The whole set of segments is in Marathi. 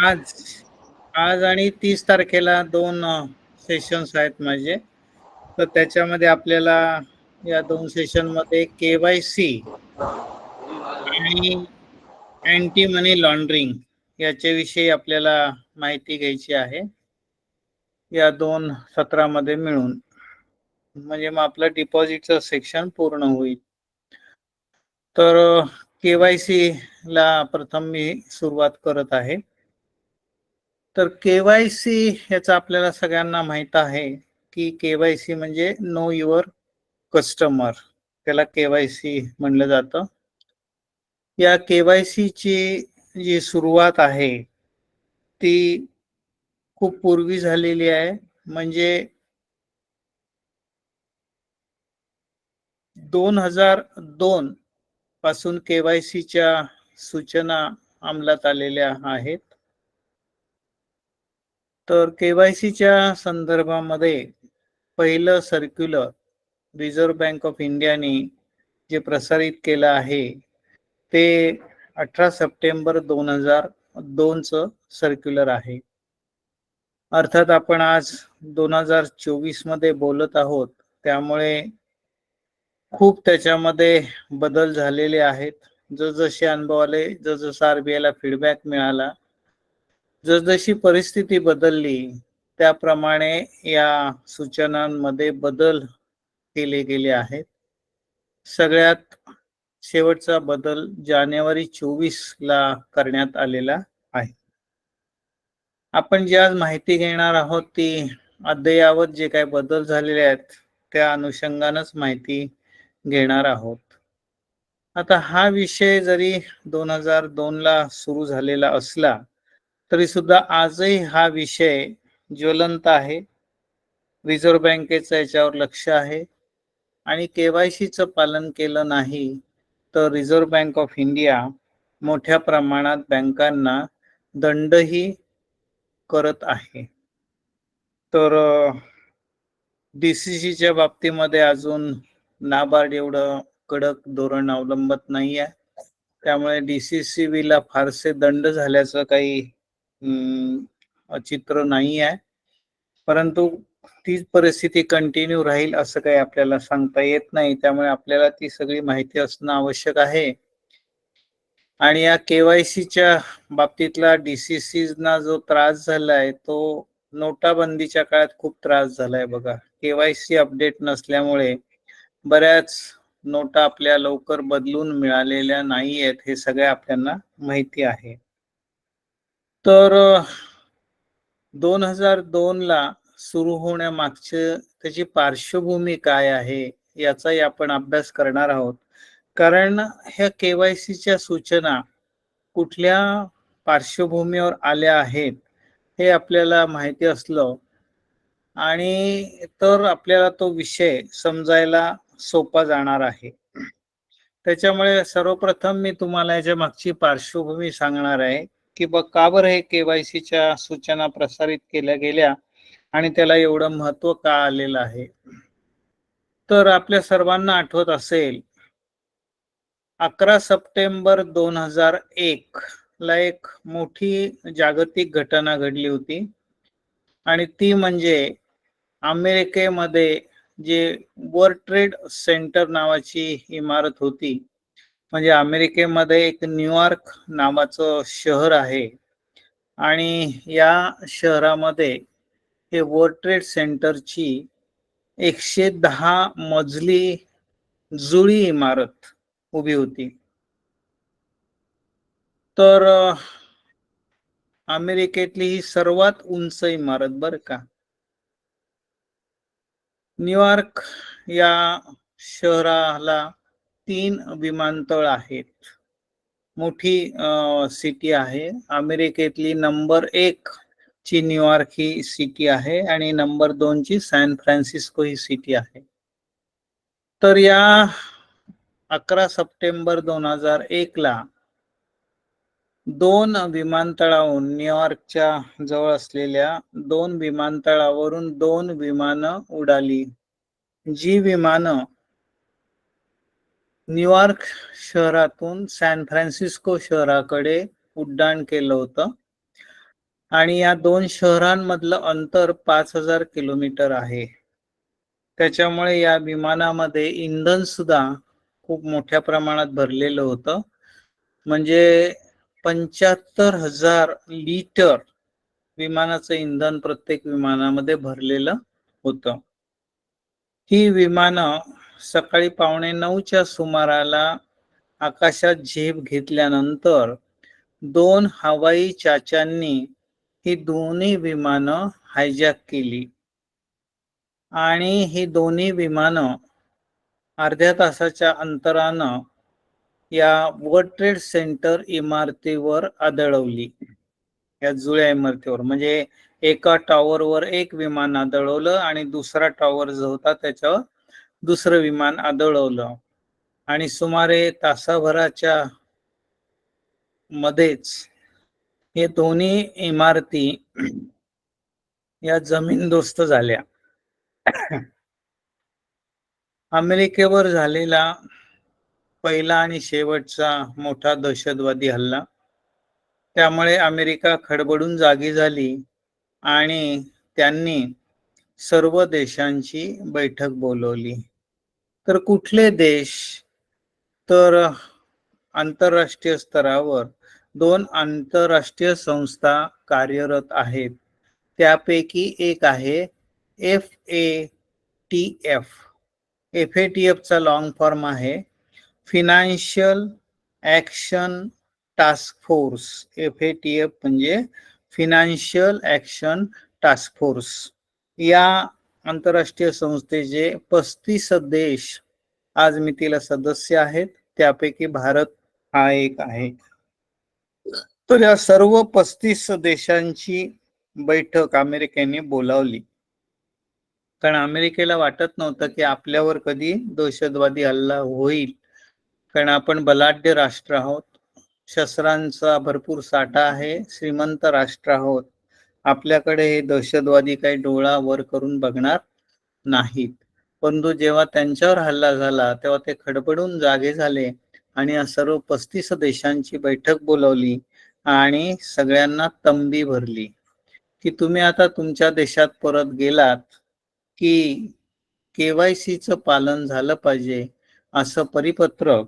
आज आज आणि 30 तारखेला 2 सेशन्स आहेत माझे. तर त्याच्यामध्ये आपल्याला या 2 सेशनमध्ये के-वाय-सी आणि अँटी मनी लॉन्ड्रिंग याच्याविषयी आपल्याला माहिती घ्यायची आहे. या 2 सत्रामध्ये मिळून. म्हणजे मग आपलं डिपॉझिटचं सेक्शन पूर्ण होईल. तर के-वाय-सीला प्रथम मी सुरुवात करत आहे. तर के-वाय-सी याचा आपल्याला सगळ्यांना माहीत आहे, की के-वाय-सी म्हणजे नो युअर कस्टमर. त्याला के-वाय-सी म्हणलं जातं. या के-वाय-सीची जी सुरुवात आहे, ती खूप पूर्वी झालेली आहे. म्हणजे 2002 पासून के-वाय-सीच्या सूचना अंमलात आलेल्या आहेत. तर के-वाय-सीच्या संदर्भामध्ये पहिलं सर्क्युलर रिझर्व्ह बँक ऑफ इंडियाने जे प्रसारित केलं आहे, ते 18 सप्टेंबर 2002 चं सर्क्युलर आहे. अर्थात आपण आज 2024 मध्ये बोलत आहोत, त्यामुळे खूप त्याच्यामध्ये बदल झालेले आहेत. जसजसे अनुभव आले, जसजसा आर-बी-आयला फीडबॅक मिळाला, जसजशी परिस्थिती बदलली, त्याप्रमाणे या सूचनांमध्ये बदल केले गेले आहेत. सगळ्यात शेवटचा बदल जानेवारी 24 ला करण्यात आलेला आहे. आपण जी आज माहिती घेणार आहोत ती अद्ययावत जे काही बदल झालेले आहेत त्या अनुषंगानच माहिती घेणार आहोत. आता हा विषय जरी 2002 ला सुरू झालेला असला तरी सुद्धा आजही हा विषय ज्वलंत आहे. रिझर्व्ह बँकेचं याच्यावर लक्ष आहे आणि के-वाय-सीचं पालन केलं नाही तर रिझर्व्ह बँक ऑफ इंडिया मोठ्या प्रमाणात बँकांना दंडही करत आहे. तर डी-सी-सीच्या बाबतीमध्ये अजून नाबार्ड एवढं कडक धोरण अवलंबत नाही आहे. त्यामुळे डी-सी-सीबीला फारसे दंड झाल्याचं काही चित्र नाही आहे. परंतु तीच परिस्थिती कंटिन्यू राहील असं काही आपल्याला सांगता येत नाही. त्यामुळे आपल्याला ती सगळी माहिती असणं आवश्यक आहे. आणि या के-वाय-सीच्या बाबतीतला डी-सी-सीना जो त्रास झालाय तो नोटाबंदीच्या काळात खूप त्रास झालाय बघा. के-वाय-सी अपडेट नसल्यामुळे बऱ्याच नोटा आपल्या लवकर बदलून मिळालेल्या नाही आहेत, हे सगळं आपल्याला माहिती आहे. तर 2002 ला सुरू होण्यामागचे त्याची पार्श्वभूमी काय आहे याचाही आपण अभ्यास करणार आहोत. कारण ह्या के-वाय-सीच्या सूचना कुठल्या पार्श्वभूमीवर आल्या आहेत हे आपल्याला माहिती असलं आणि तर आपल्याला तो विषय समजायला सोपा जाणार आहे. त्याच्यामुळे सर्वप्रथम मी तुम्हाला याच्या मागची पार्श्वभूमी सांगणार आहे की का बरं हे के-वाय-सीच्या सूचना प्रसारित केल्या गेल्या आणि त्याला एवढं महत्त्व का आलेलं आहे. तर आपल्या सर्वांना आठवत असेल 11 सप्टेंबर 2001 ला एक मोठी जागतिक घटना घडली होती आणि ती म्हणजे अमेरिकेमध्ये जे वर्ल्ड ट्रेड सेंटर नावाची इमारत होती. म्हणजे अमेरिकेमध्ये एक न्यूयॉर्क नावाचं शहर आहे आणि या शहरामध्ये हे वर्ल्ड ट्रेड सेंटरची 110 मजली जुळी इमारत उभी होती. तर अमेरिकेतली ही सर्वात उंच इमारत बरं का. न्यूयॉर्क या शहराला 3 विमानतळ आहेत. मोठी सिटी आहे. अमेरिकेतली नंबर 1 ची न्यूयॉर्क ही सिटी आहे आणि नंबर 2 ची सॅन फ्रान्सिस्को ही सिटी आहे. तर या 11 सप्टेंबर 2001 ला 2 विमानतळावरून न्यूयॉर्कच्या जवळ असलेल्या 2 विमानतळावरून 2 विमानं उडाली. जी विमानं न्यूयॉर्क शहरातून सॅन फ्रान्सिस्को शहराकडे उड्डाण केलं होतं. आणि या 2 शहरांमधलं अंतर 5,000 किलोमीटर आहे. त्याच्यामुळे या विमानामध्ये इंधन सुद्धा खूप मोठ्या प्रमाणात भरलेलं होतं. म्हणजे 75,000 लिटर विमानाचं इंधन प्रत्येक विमानामध्ये भरलेलं होतं. ही विमानं सकाळी 8:45च्या सुमाराला आकाशात झेप घेतल्यानंतर 2 हवाई चाचांनी ही दोन्ही विमानं हायजॅक केली आणि ही दोन्ही विमानं अर्ध्या तासाच्या अंतरानं या वर्ल्ड ट्रेड सेंटर इमारतीवर आदळवली. या जुळ्या इमारतीवर म्हणजे एका टॉवरवर एक विमान आदळवलं आणि दुसरा टॉवर जो होता त्याच्यावर दुसरं विमान आदळवलं आणि सुमारे तासाभराच्या मध्येच हे दोन्ही इमारती या जमीनदोस्त झाल्या. अमेरिकेवर झालेला पहिला आणि शेवटचा मोठा दहशतवादी हल्ला. त्यामुळे अमेरिका खडबडून जागी झाली आणि त्यांनी सर्व देशांची बैठक बोलवली. तर कुठले देश? तर आंतरराष्ट्रीय स्तरावर 2 आंतरराष्ट्रीय संस्था कार्यरत आहेत. त्यापैकी एक आहे FATF. FATFचा लॉंग फॉर्म आहे financial action task force. FATF म्हणजे फिनान्शियल ॲक्शन टास्क फोर्स. या आंतरराष्ट्रीय संस्थेचे 35 देश आज मितीला सदस्य आहेत. त्यापैकी भारत हा एक आहे. तर या सर्व 35 देशांची बैठक अमेरिकेने बोलावली. कारण अमेरिकेला वाटत नव्हतं की आपल्यावर कधी दहशतवादी हल्ला होईल. कारण आपण बलाढ्य राष्ट्र आहोत. शस्त्रांचा भरपूर साठा आहे. श्रीमंत राष्ट्र आहोत. आपल्याकडे हे दहशतवादी काही डोळा वर करून बघणार नाहीत. परंतु जेव्हा त्यांच्यावर हल्ला झाला तेव्हा ते खडबडून जागे झाले आणि या सर्व 35 देशांची बैठक बोलावली आणि सगळ्यांना तंबी भरली की तुम्ही आता तुमच्या देशात परत गेलात की KYCचं पालन झालं पाहिजे असं परिपत्रक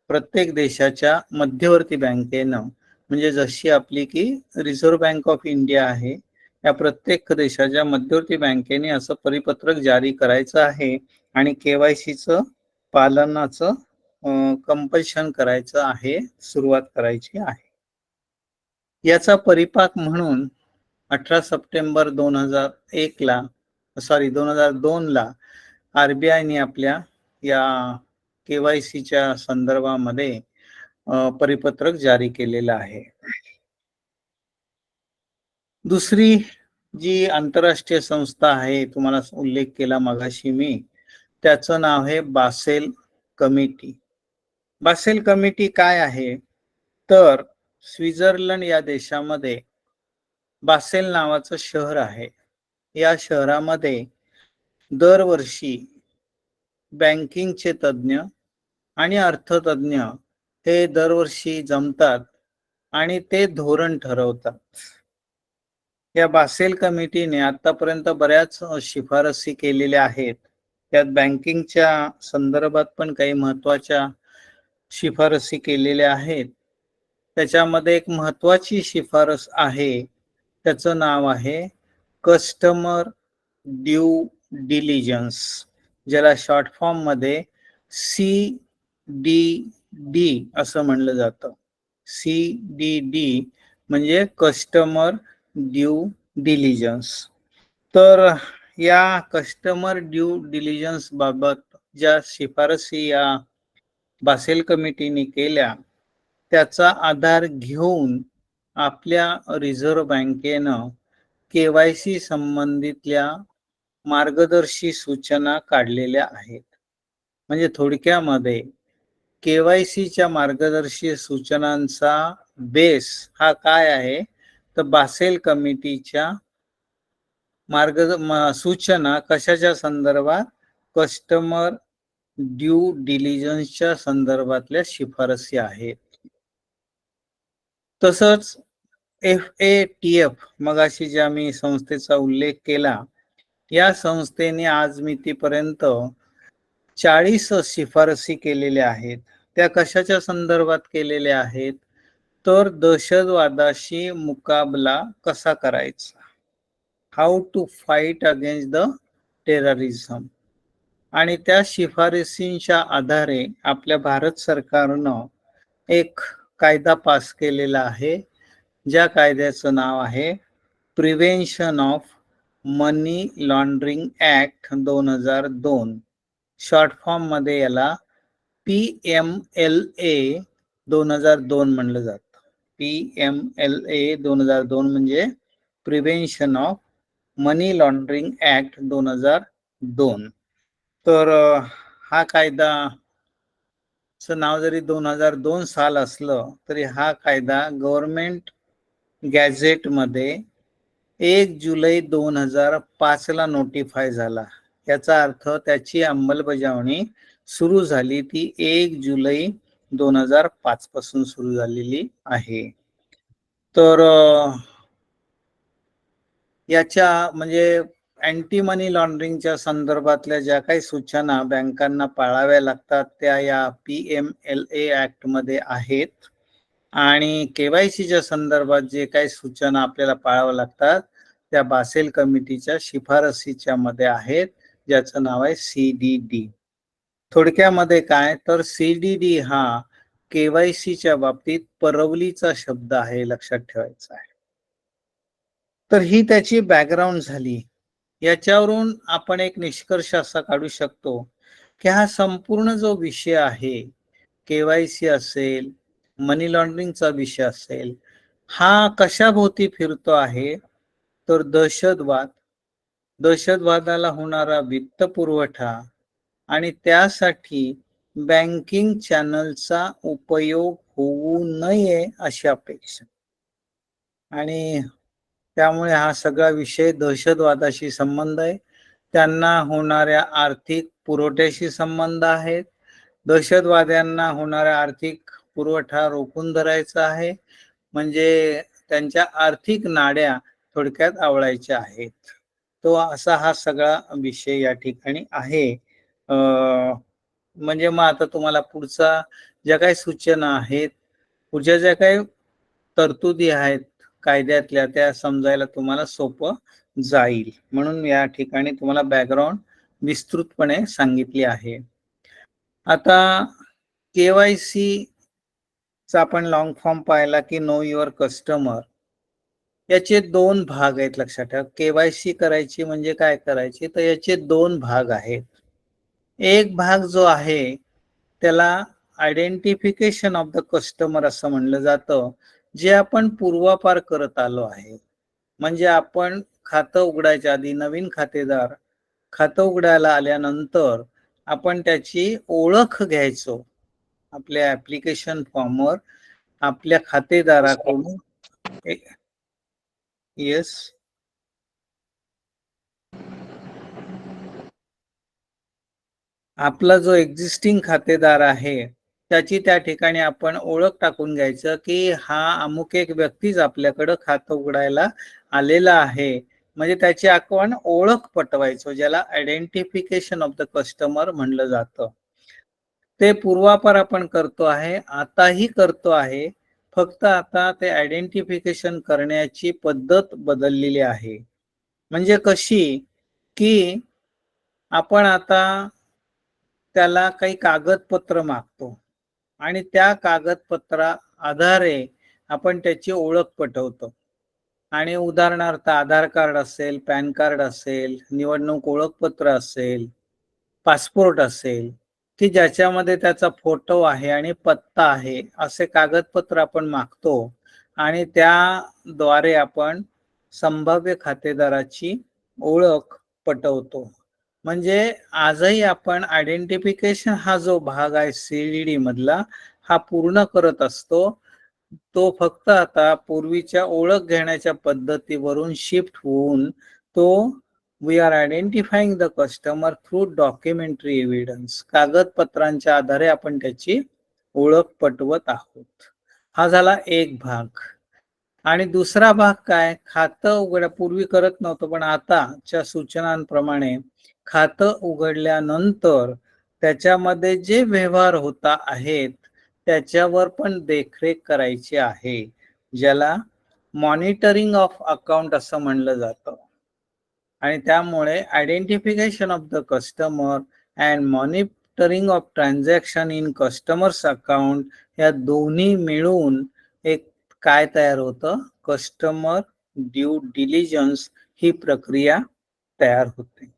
प्रत्येक देशाच्या मध्यवर्ती बँकेनं म्हणजे जशी आपली की रिझर्व्ह बँक ऑफ इंडिया आहे या प्रत्येक देशाच्या मध्यवर्ती बँकेने असं परिपत्रक जारी करायचं आहे आणि KYCचं पालनाचं कंपल्शन करायचं आहे, सुरुवात करायची आहे. याचा परिपाक म्हणून 18 सप्टेंबर 2002ला RBIने आपल्या या KYCच्या संदर्भामध्ये परिपत्रक जारी केलेलं आहे. दुसरी जी आंतरराष्ट्रीय संस्था आहे, तुम्हाला उल्लेख केला मगाशी मी, त्याचं नाव आहे बासेल कमिटी. बासेल कमिटी काय आहे? तर स्वित्झर्लंड या देशामध्ये बासेल नावाचं शहर आहे. या शहरामध्ये दरवर्षी बँकिंगचे तज्ञ आणि अर्थतज्ञ हे दरवर्षी जमतात आणि ते धोरण ठरवतात. या बासेल कमिटीने आतापर्यंत बऱ्याच शिफारसी केलेल्या आहेत. त्यात बँकिंगच्या संदर्भात पण काही महत्त्वाच्या शिफारसी केलेल्या आहेत. त्याच्यामध्ये एक महत्त्वाची शिफारस आहे, त्याचं नाव आहे कस्टमर ड्यू डिलिजन्स, ज्याला शॉर्ट फॉर्म मध्ये CDD असं म्हणलं जातं. CDD म्हणजे कस्टमर ड्यू डिलिजन्स. तर या कस्टमर ड्यू डिलिजन्स बाबत ज्या शिफारसी या बासेल कमिटीने केल्या त्याचा आधार घेऊन आपल्या रिझर्व्ह बँकेनं KYC संबंधितल्या मार्गदर्शी सूचना काढलेल्या आहेत. म्हणजे थोडक्यामध्ये KYCच्या मार्गदर्शी सूचनांचा बेस हा काय आहे? तर बासेल कमिटीच्या सूचना कशाच्या संदर्भात? कस्टमर ड्यू डिलिजन्सच्या संदर्भातल्या शिफारसी आहेत. तसंच FATF मगाशी ज्या मी संस्थेचा उल्लेख केला, या संस्थेने आज मितीपर्यंत 40 शिफारसी केलेल्या आहेत. त्या कशाच्या संदर्भात केलेल्या आहेत? तर दहशतवादाशी मुकाबला कसा करायचा? How to fight against the terrorism. आणि त्या शिफारसींच्या आधारे आपल्या भारत सरकारनं एक कायदा पास केलेला आहे, ज्या कायद्याचं नाव आहे prevention of money laundering act 2002. Short form मध्ये याला PMLA 2002 म्हणलं जातं. PMLA 2002 म्हणजे prevention of money laundering act 2002. तर हा कायदाचं नाव जरी 2002 साल असलं तरी हा कायदा गव्हर्नमेंट गॅझेटमध्ये 1 जुलै 2005 ला नोटिफाय झाला. याचा अर्थ त्याची अंमलबजावणी सुरू झाली ती 1 जुलै 2005 पासून सुरू झालेली आहे. तर याच्या म्हणजे अँटी मनी लॉन्ड्रिंगच्या संदर्भातल्या ज्या काही सूचना बँकांना पाळाव्या लागतात त्या या PMLA ऍक्ट मध्ये आहेत. आणि KYCच्या संदर्भात जे काही सूचना आपल्याला पाळाव्या लागतात त्या बासेल कमिटीच्या शिफारसीच्या मध्ये आहेत, ज्याचं नाव आहे CDD. थोडक्यामध्ये काय तर CDD हा KYCच्या बाबतीत परवलीचा शब्द आहे, लक्षात ठेवायचा आहे. तर ही त्याची बॅकग्राऊंड झाली. याच्यावरून आपण एक निष्कर्ष असा काढू शकतो की हा संपूर्ण जो विषय आहे, KYC असेल, मनी लॉन्ड्रिंगचा विषय असेल, हा कशाभोवती फिरतो आहे तर दहशतवाद, दहशतवादाला होणारा वित्त पुरवठा आणि त्यासाठी बँकिंग चॅनलचा उपयोग होऊ नये अशी अपेक्षा. आणि त्यामुळे हा सगळा विषय दहशतवादाशी संबंध आहे, त्यांना होणाऱ्या आर्थिक पुरवठ्याशी संबंध आहेत, दहशतवाद्यांना होणारा आर्थिक पुरवठा रोखून धरायचा आहे, म्हणजे त्यांच्या आर्थिक नाड्या थोडक्यात आवळायच्या आहेत. तो असा हा सगळा विषय या ठिकाणी आहे. म्हणजे मग आता तुम्हाला पुढचा ज्या काही सूचना आहेत, पुढच्या ज्या काही तरतुदी आहेत कायद्यातल्या, त्या समजायला तुम्हाला सोपं जाईल, म्हणून या ठिकाणी तुम्हाला बॅकग्राऊंड विस्तृतपणे सांगितली आहे. आता KYC चा आपण लॉंग फॉर्म पाहिला की नो युअर कस्टमर. याचे 2 भाग आहेत, लक्षात ठेवा. KYC करायची म्हणजे काय करायची, तर याचे 2 भाग आहेत. एक भाग जो आहे त्याला आयडेंटिफिकेशन ऑफ द कस्टमर असं म्हणलं जातं, जे आपण पूर्वापार करत आलो आहे. म्हणजे आपण खातं उघडायच्या आधी, नवीन खातेदार खातं उघडायला आल्यानंतर आपण त्याची ओळख घ्यायचो. आपल्या ऍप्लिकेशन फॉर्मवर आपल्या खातेदाराकडून येस, आपला जो एक्झिस्टिंग खातेदार आहे त्याची त्या ठिकाणी आपण ओळख टाकून घ्यायचं की हा अमुक एक व्यक्तीच आपल्याकडं खातं उघडायला आलेला आहे. म्हणजे त्याची आपण ओळख पटवायचो, ज्याला आयडेंटिफिकेशन ऑफ द कस्टमर म्हणलं जातं. ते पूर्वापार आपण करतो आहे, आताही करतो आहे, फक्त आता ते आयडेंटिफिकेशन करण्याची पद्धत बदललेली आहे. म्हणजे कशी की आपण आता त्याला काही कागदपत्र मागतो आणि त्या कागदपत्रा आधारे आपण त्याची ओळख पटवतो. आणि उदाहरणार्थ आधार कार्ड असेल, पॅन कार्ड असेल, निवडणूक ओळखपत्र असेल, पासपोर्ट असेल, की ज्याच्यामध्ये त्याचा फोटो आहे आणि पत्ता आहे, असे कागदपत्र आपण मागतो आणि त्याद्वारे आपण संभाव्य खातेदाराची ओळख पटवतो. म्हणजे आजही आपण आयडेंटिफिकेशन हा जो भाग आहे CDD मधला, हा पूर्ण करत असतो. तो फक्त आता पूर्वीच्या ओळख घेण्याच्या पद्धतीवरून शिफ्ट होऊन तो we are identifying the customer through documentary evidence, कागदपत्रांच्या आधारे आपण त्याची ओळख पटवत आहोत. हा झाला एक भाग. आणि दुसरा भाग काय, खातं पूर्वी करत नव्हतं, पण आताच्या सूचनांप्रमाणे खातं उघडल्यानंतर त्याच्यामध्ये जे व्यवहार होता आहेत, त्याच्यावर पण देखरेख करायची आहे. ज्याला मॉनिटरिंग ऑफ अकाउंट असं म्हणलं जातं. आणि त्यामुळे identification of the customer and monitoring of transaction in customers account या दोन्ही मिळून एक काय तयार होतं, कस्टमर ड्यू डिलिजन्स ही प्रक्रिया तयार होते.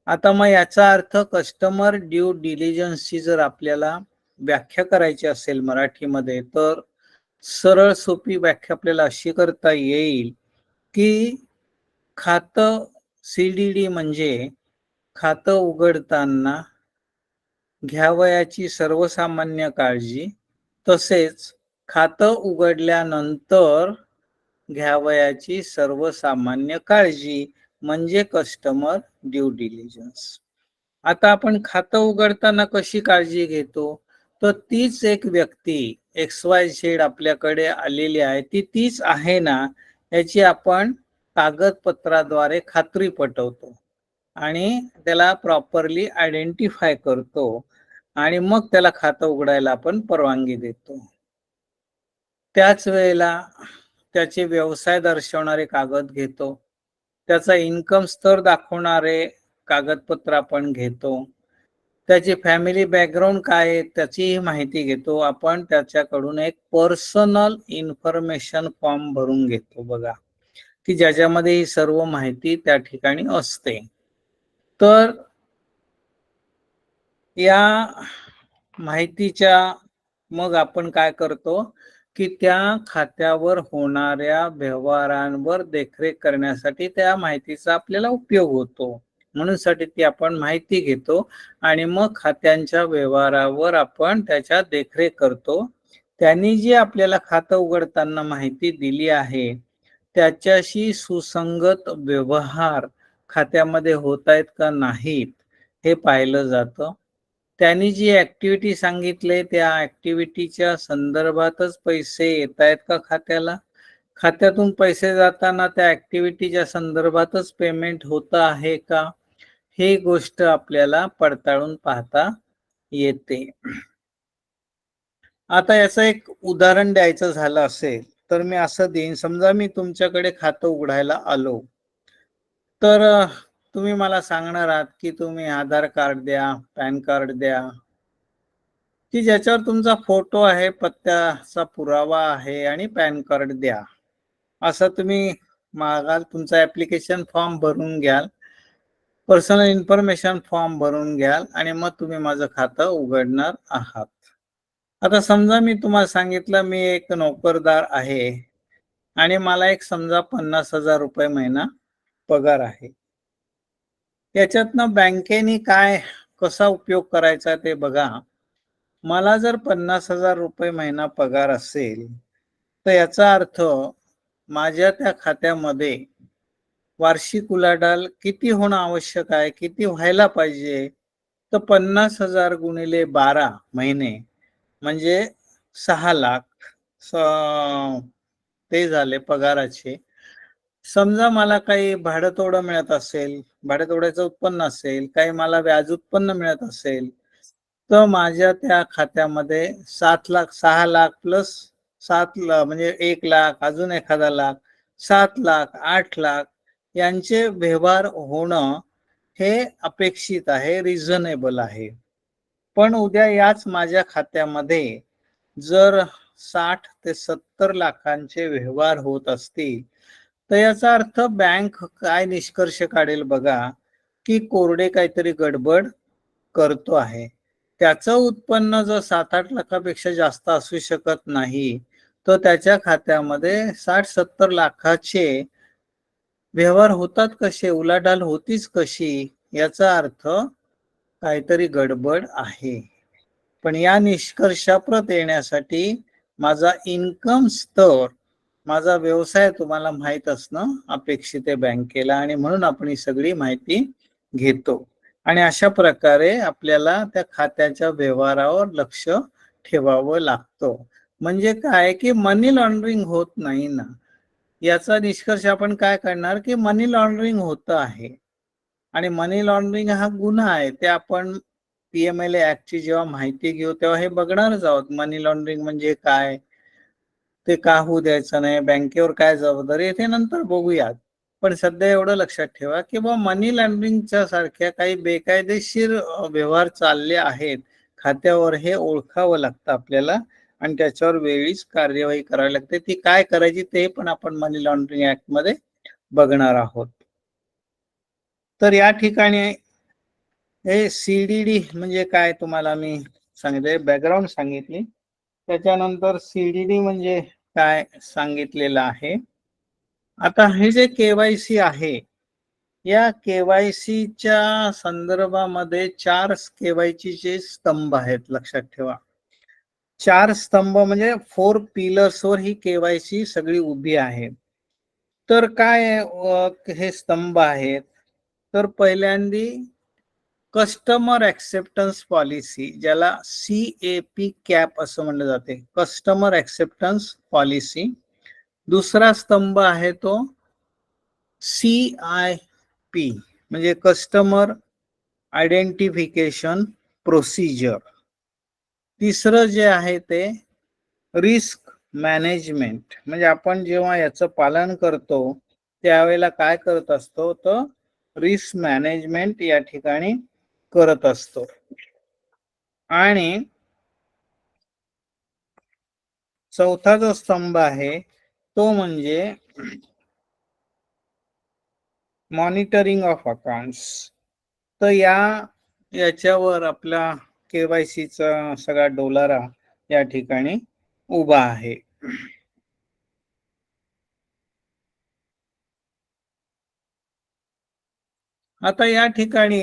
आता मग याचा अर्थ कस्टमर ड्यू डिलिजन्सची जर आपल्याला व्याख्या करायची असेल मराठीमध्ये, तर सरळ सोपी व्याख्या आपल्याला अशी करता येईल की खातं CDD म्हणजे खातं उघडताना घ्यावयाची सर्वसामान्य काळजी, तसेच खातं उघडल्यानंतर घ्यावयाची सर्वसामान्य काळजी म्हणजे कस्टमर ड्यू डिलिजन्स. आता आपण खातं उघडताना कशी काळजी घेतो, तर तीच एक व्यक्ती XYZ आपल्याकडे आलेली आहे, ती तीच आहे ना, याची आपण कागदपत्राद्वारे खात्री पटवतो आणि त्याला प्रॉपरली आयडेंटिफाय करतो आणि मग त्याला खातं उघडायला आपण परवानगी देतो. त्याच वेळेला त्याचे व्यवसाय दर्शवणारे कागद घेतो. त्याचा इन्कम स्तर दाखवणारे कागदपत्र आपण घेतो. त्याची फॅमिली बॅकग्राऊंड काय आहे त्याचीही माहिती घेतो. आपण त्याच्याकडून एक पर्सनल इन्फॉर्मेशन फॉर्म भरून घेतो बघा, की ज्याच्यामध्ये ही सर्व माहिती त्या ठिकाणी असते. तर या माहितीच्या मग आपण काय करतो, की त्या खात्यावर होणाऱ्या व्यवहारांवर देखरेख करण्यासाठी त्या माहितीचा आपल्याला उपयोग होतो. म्हणून साठी ती आपण माहिती घेतो आणि मग खात्यांच्या व्यवहारावर आपण त्याच्या देखरेख करतो. त्यांनी जी आपल्याला खातं उघडताना माहिती दिली आहे, त्याच्याशी सुसंगत व्यवहार खात्यामध्ये होत आहेत का नाहीत, हे पाहिलं जातं. त्यांनी जी ऍक्टिव्हिटी सांगितले त्या ऍक्टिव्हिटीच्या संदर्भातच पैसे येत आहेत का खात्याला, खात्यातून पैसे जाताना त्या ऍक्टिव्हिटीच्या संदर्भातच पेमेंट होत आहे का, ही गोष्ट आपल्याला पडताळून पाहता येते. आता याचं एक उदाहरण द्यायचं झालं असेल तर मी असं देईन, समजा मी तुमच्याकडे खातं उघडायला आलो, तर तुम्ही मला सांगणार आहात की तुम्ही आधार कार्ड द्या, पॅन कार्ड द्या, की ज्याच्यावर तुमचा फोटो आहे, पत्त्याचा पुरावा आहे आणि पॅन कार्ड द्या, असं तुम्ही मागाल. तुमचा ऍप्लिकेशन फॉर्म भरून घ्याल, पर्सनल इन्फॉर्मेशन फॉर्म भरून घ्याल आणि मग तुम्ही माझं खातं उघडणार आहात. आता समजा मी तुम्हाला सांगितलं मी एक नोकरदार आहे आणि मला एक समजा 50,000 रुपये महिना पगार आहे. याच्यातनं बँकेने काय कसा उपयोग करायचा ते बघा. मला जर 50,000 रुपये महिना पगार असेल, तर याचा अर्थ माझ्या त्या खात्यामध्ये वार्षिक उलाढाल किती होणं आवश्यक आहे, किती व्हायला पाहिजे, तर 50,000 गुणिले 12 महिने म्हणजे 6,00,000 ते झाले पगाराचे. समजा मला काही भाडंतोडं मिळत असेल, भाडेतोड्याचं उत्पन्न असेल, काही मला व्याज उत्पन्न मिळत असेल, तर माझ्या त्या खात्यामध्ये 7,00,000 6,00,000 प्लस 7 म्हणजे 1,00,000 अजून एखादा लाख, 7,00,000 8,00,000 यांचे व्यवहार होणं हे अपेक्षित आहे, रिझनेबल आहे. पण उद्या याच माझ्या खात्यामध्ये जर 60 ते 70 लाखांचे व्यवहार होत असतील, तर याचा अर्थ बँक काय निष्कर्ष काढेल बघा, की कोरडे काहीतरी गडबड करतो आहे. त्याचं उत्पन्न जर 7-8 लाखापेक्षा जास्त असू शकत नाही, तर त्याच्या खात्यामध्ये 60-70 लाखाचे व्यवहार होतात कसे, उलाढाल होतीच कशी, याचा अर्थ काहीतरी गडबड आहे. पण या निष्कर्षाप्रत येण्यासाठी माझा इन्कम स्तर, माझा व्यवसाय तुम्हाला माहित असणं अपेक्षित आहे बँकेला आणि म्हणून आपण ही सगळी माहिती घेतो. आणि अशा प्रकारे आपल्याला त्या खात्याच्या व्यवहारावर लक्ष ठेवावं लागतं. म्हणजे काय की मनी लॉन्ड्रिंग होत नाही ना. याचा निष्कर्ष आपण काय करणार, की मनी लॉन्ड्रिंग होतं आहे आणि मनी लॉन्ड्रिंग हा गुन्हा आहे. ते आपण पी-एम-एल-ए ॲक्टची जेव्हा माहिती घेऊ, तेव्हा हे बघणारच आहोत. मनी लॉन्ड्रिंग म्हणजे काय? ते का होऊ द्यायचं नाही? बँकेवर काय जबाबदारी आहे? ते नंतर बघूयात. पण सध्या एवढं लक्षात ठेवा, की मनी लॉन्ड्रिंगच्या सारख्या काही बेकायदेशीर व्यवहार चालले आहेत खात्यावर, हे ओळखावं लागतं आपल्याला आणि त्याच्यावर वेळीच कार्यवाही करावी लागते. ती काय करायची ते पण आपण मनी लॉन्ड्रिंग ॲक्टमध्ये बघणार आहोत. तर या ठिकाणी हे सी म्हणजे काय तुम्हाला मी सांगितले, बॅकग्राऊंड सांगितली. त्याच्यानंतर सी म्हणजे काय सांगितलेलं आहे. आता हे जे के-वाय-सी आहे, या के-वाय-सीच्या संदर्भामध्ये 4 के-वाय-सीचे स्तंभ आहेत, लक्षात ठेवा. 4 स्तंभ म्हणजे 4 पिलर्सवर ही के-वाय-सी सगळी उभी आहे. तर काय हे स्तंभ आहेत? तर पहिल्यांदी कस्टमर ॲक्सेप्टन्स पॉलिसी, ज्याला CAP कॅप असं म्हणलं जाते. Customer acceptance policy. दुसरा स्तंभ आहे तो CIP म्हणजे कस्टमर आयडेंटिफिकेशन प्रोसिजर. तिसरं जे आहे ते रिस्क मॅनेजमेंट, म्हणजे आपण जेव्हा याचं पालन करतो त्यावेळेला काय करत असतो, तर रिस्क मॅनेजमेंट या ठिकाणी करत असतो. आणि चौथा जो स्तंभ आहे तो म्हणजे मॉनिटरिंग ऑफ अकाउंट्स. तर याच्यावर आपला के-वाय-सीचा सगळा डोलारा या ठिकाणी उभा आहे. आता या ठिकाणी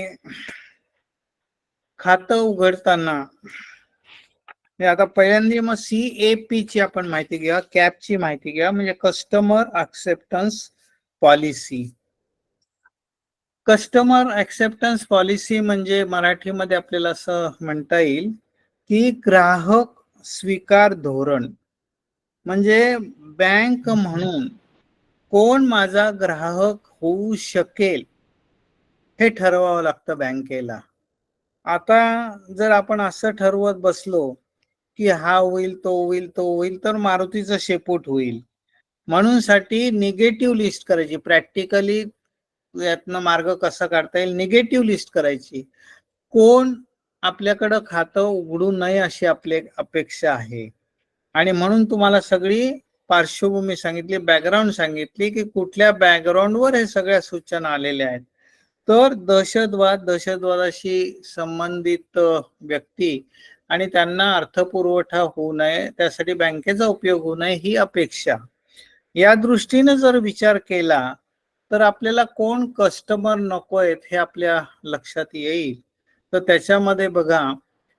खातं उघडताना आता पहिल्यांदा मग CAP ची आपण माहिती घ्या, कॅपची माहिती घ्या, म्हणजे customer acceptance policy. Customer acceptance policy म्हणजे मराठीमध्ये आपल्याला असं म्हणता येईल, की ग्राहक स्वीकार धोरण. म्हणजे बँक म्हणून कोण माझा ग्राहक होऊ शकेल हे ठरवावं लागतं बँकेला. आता जर आपण असं ठरवत बसलो, की हा होईल, तो होईल, तो होईल, तर मारुतीचं शेपूट होईल. म्हणून साठी निगेटिव्ह लिस्ट करायची. प्रॅक्टिकली यातनं मार्ग कसा काढता येईल, निगेटिव्ह लिस्ट करायची. कोण आपल्याकडं खातं उघडू नये अशी आपली अपेक्षा आहे. आणि म्हणून तुम्हाला सगळी पार्श्वभूमी सांगितली, बॅकग्राऊंड सांगितली, की कुठल्या बॅकग्राऊंडवर हे सगळ्या सूचना आलेल्या आहेत. तर दहशतवादाशी संबंधित व्यक्ती आणि त्यांना अर्थपुरवठा होऊ नये, त्यासाठी बँकेचा उपयोग होऊ नये ही अपेक्षा. या दृष्टीने जर विचार केला तर आपल्याला कोण कस्टमर नको आहेत हे आपल्या लक्षात येईल. तर त्याच्यामध्ये बघा,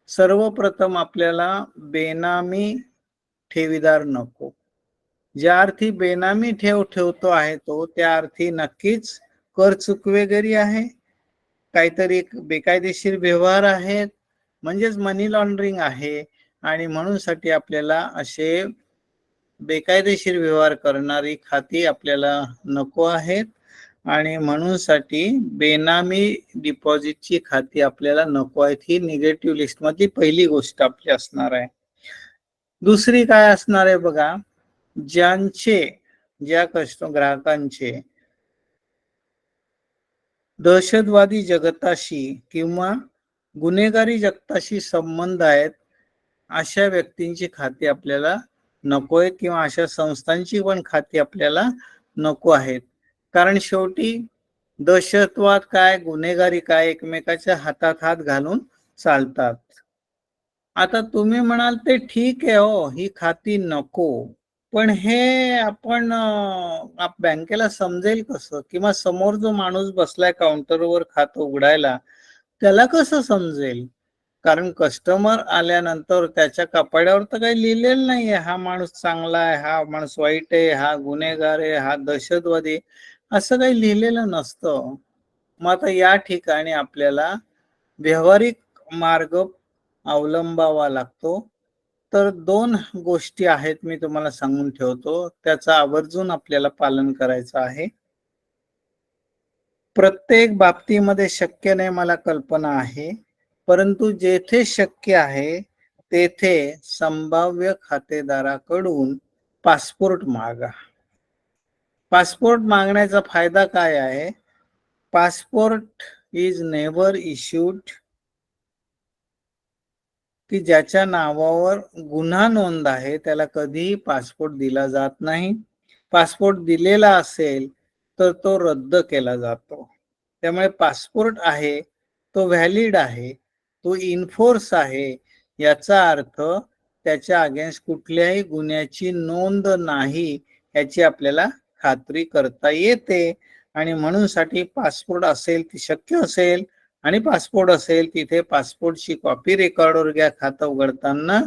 सर्वप्रथम आपल्याला बेनामी ठेवीदार नको. ज्या अर्थी बेनामी ठेव ठेवतो आहे तो, त्या अर्थी नक्कीच कर चुकवेगिरी आहे, काहीतरी बेकायदेशीर व्यवहार आहेत, म्हणजेच मनी लॉन्ड्रिंग आहे. आणि म्हणून साठी आपल्याला असे बेकायदेशीर व्यवहार करणारी खाती आपल्याला नको आहेत. आणि म्हणून साठी बेनामी डिपॉझिटची खाती आपल्याला नको आहेत. ही निगेटिव्ह लिस्ट मधली पहिली गोष्ट आपली असणार आहे. दुसरी काय असणार आहे बघा, ज्या ग्राहकांचे दहशतवादी जगताशी किंवा गुन्हेगारी जगताशी संबंध आहेत, अशा व्यक्तींची खाती आपल्याला नको आहेत, किंवा अशा संस्थांची पण खाती आपल्याला नको आहेत. कारण शेवटी दहशतवाद काय, गुन्हेगारी काय, एकमेकाच्या हातात हात घालून चालतात. आता तुम्ही म्हणाल ते ठीक आहे हो, ही खाती नको. पण हे आपण बँकेला समजेल कसं, किंवा समोर जो माणूस बसलाय काउंटरवर खातं उघडायला त्याला कसं समजेल? कारण कस्टमर आल्यानंतर त्याच्या कपाड्यावर तर काही लिहिलेलं नाहीये, हा माणूस चांगला आहे, हा माणूस वाईट आहे, हा गुन्हेगार आहे, हा दहशतवादी, असं काही लिहिलेलं नसतं. मग आता या ठिकाणी आपल्याला व्यावहारिक मार्ग अवलंबावा लागतो. तर 2 गोष्टी आहेत मी तुम्हाला सांगून ठेवतो. त्याचं आवर्जून आपल्याला पालन करायचं आहे. प्रत्येक बाबतीमध्ये शक्य नाही मला कल्पना आहे. परंतु जेथे शक्य आहे, तेथे संभाव्य खातेदाराकडून पासपोर्ट मागा. पासपोर्ट मागण्याचा फायदा काय आहे? पासपोर्ट इज नेव्हर इश्यूड की ज्याच्या नावावर गुन्हा नोंद आहे त्याला कधीही पासपोर्ट दिला जात नाही. पासपोर्ट दिलेला असेल तर तो रद्द केला जातो. त्यामुळे पासपोर्ट आहे तो व्हॅलिड आहे, तो इन्फोर्स आहे. याचा अर्थ त्याच्या अगेन्स्ट कुठल्याही गुन्ह्याची नोंद नाही याची आपल्याला खात्री करता येते. आणि म्हणून साठी पासपोर्ट असेल ती शक्य असेल आणि पासपोर्ट असेल तिथे पासपोर्टची कॉपी रेकॉर्डवर घ्या खातं उघडताना,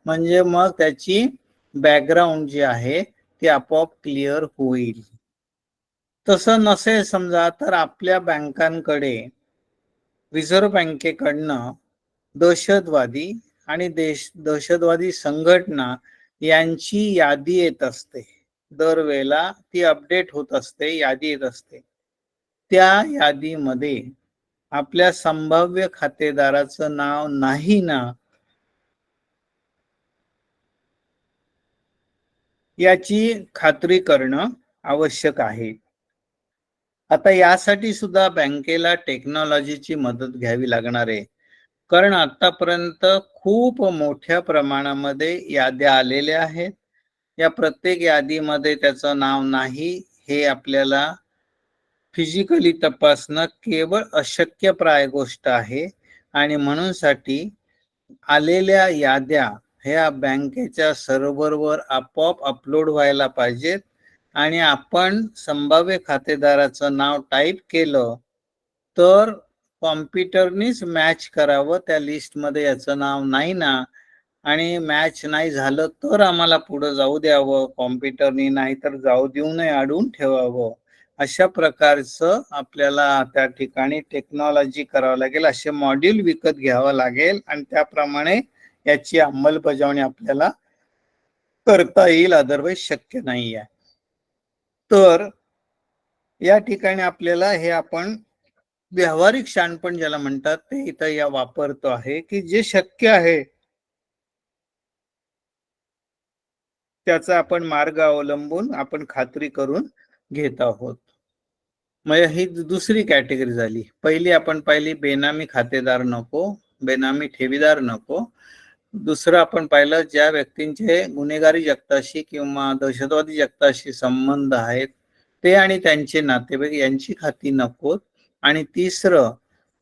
म्हणजे मग त्याची बॅकग्राऊंड जी आहे ती आपोआप क्लिअर होईल. तसं नसेल समजा तर आपल्या बँकांकडे रिझर्व्ह बँकेकडनं दहशतवादी आणि दहशतवादी संघटना यांची यादी येत असते. दरवेळेला ती अपडेट होत असते, यादी येत असते. त्या यादीमध्ये आपल्या संभाव्य खातेदाराचं नाव नाही ना याची खात्री करणं आवश्यक आहे. आता यासाठी सुद्धा बँकेला टेक्नॉलॉजीची मदत घ्यावी लागणार आहे. कारण आतापर्यंत खूप मोठ्या प्रमाणामध्ये याद्या आलेल्या आहेत. या प्रत्येक यादीमध्ये त्याचं नाव नाही हे आपल्याला फिजिकली तपासणं केवळ अशक्यप्राय गोष्ट आहे. आणि म्हणून साठी आलेल्या याद्या ह्या बँकेच्या सर्व्हरवर आपोआप अपलोड व्हायला पाहिजेत. आणि आपण संभाव्य खातेदाराचं नाव टाईप केलं तर कॉम्प्युटरनीच मॅच करावं त्या लिस्टमध्ये याचं नाव नाही ना. आणि मॅच नाही झालं तर आम्हाला पुढे जाऊ द्यावं कॉम्प्युटरनी, नाही तर जाऊ देऊ नये, अडवून ठेवावं. अशा प्रकारचं आपल्याला त्या ठिकाणी टेक्नॉलॉजी करावं लागेल. असे मॉड्यूल विकत घ्यावं लागेल आणि त्याप्रमाणे याची अंमलबजावणी आपल्याला करता येईल, अदरवाईज शक्य नाही आहे. तर या ठिकाणी आपल्याला हे आपण व्यावहारिक शहाणपण ज्याला म्हणतात ते इथं या वापरतो आहे की जे शक्य आहे त्याचा आपण मार्ग अवलंबून आपण खात्री करून घेत आहोत. म्हणजे ही दुसरी कॅटेगरी झाली. पहिली आपण पाहिली बेनामी खातेदार नको, बेनामी ठेवीदार नको. दुसरं आपण पाहिलं ज्या व्यक्तींचे गुन्हेगारी जगताशी किंवा दहशतवादी जगताशी संबंध आहेत ते आणि त्यांचे नातेवाईक यांची खाती नकोत. आणि तिसरं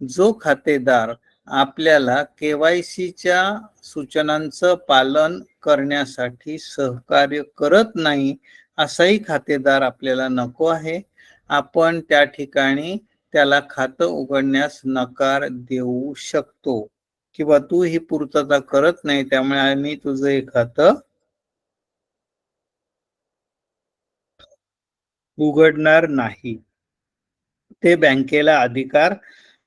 जो खातेदार आपल्याला केवायसीच्या सूचनांचं पालन करण्यासाठी सहकार्य करत नाही असाही खातेदार आपल्याला नको आहे. आपण त्या ठिकाणी त्याला खातं उघडण्यास नकार देऊ शकतो किंवा तू ही पूर्तता करत नाही त्यामुळे आम्ही तुझं हे खातं उघडणार नाही. ते बँकेला अधिकार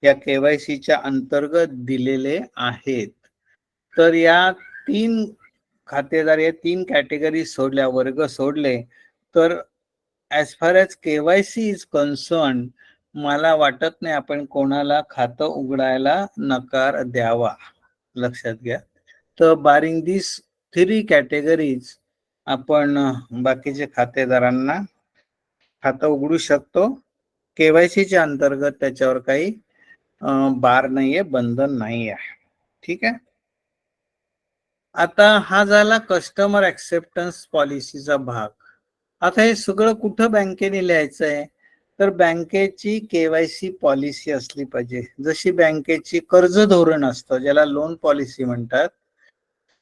या केवायसीच्या अंतर्गत दिलेले आहेत. तर या 3 खातेदार या 3 कॅटेगरी सोडल्या, वर्ग सोडले तर as far as KYC is concern मला वाटत नाही आपण कोणाला खातं उघडायला नकार द्यावा. लक्षात घ्या. तर बारिंग दिस 3 कॅटेगरीज आपण बाकीचे खातेदारांना खातं उघडू शकतो. केवायसीच्या अंतर्गत त्याच्यावर काही बार नाहीये, बंधन नाही आहे. ठीक आहे. आता हा झाला कस्टमर ॲक्सेप्टन्स पॉलिसीचा भाग. आता हे सगळं कुठं बँकेने लिहायचं आहे तर बँकेची केवायसी पॉलिसी असली पाहिजे. जशी बँकेची कर्ज धोरण असतं ज्याला लोन पॉलिसी म्हणतात,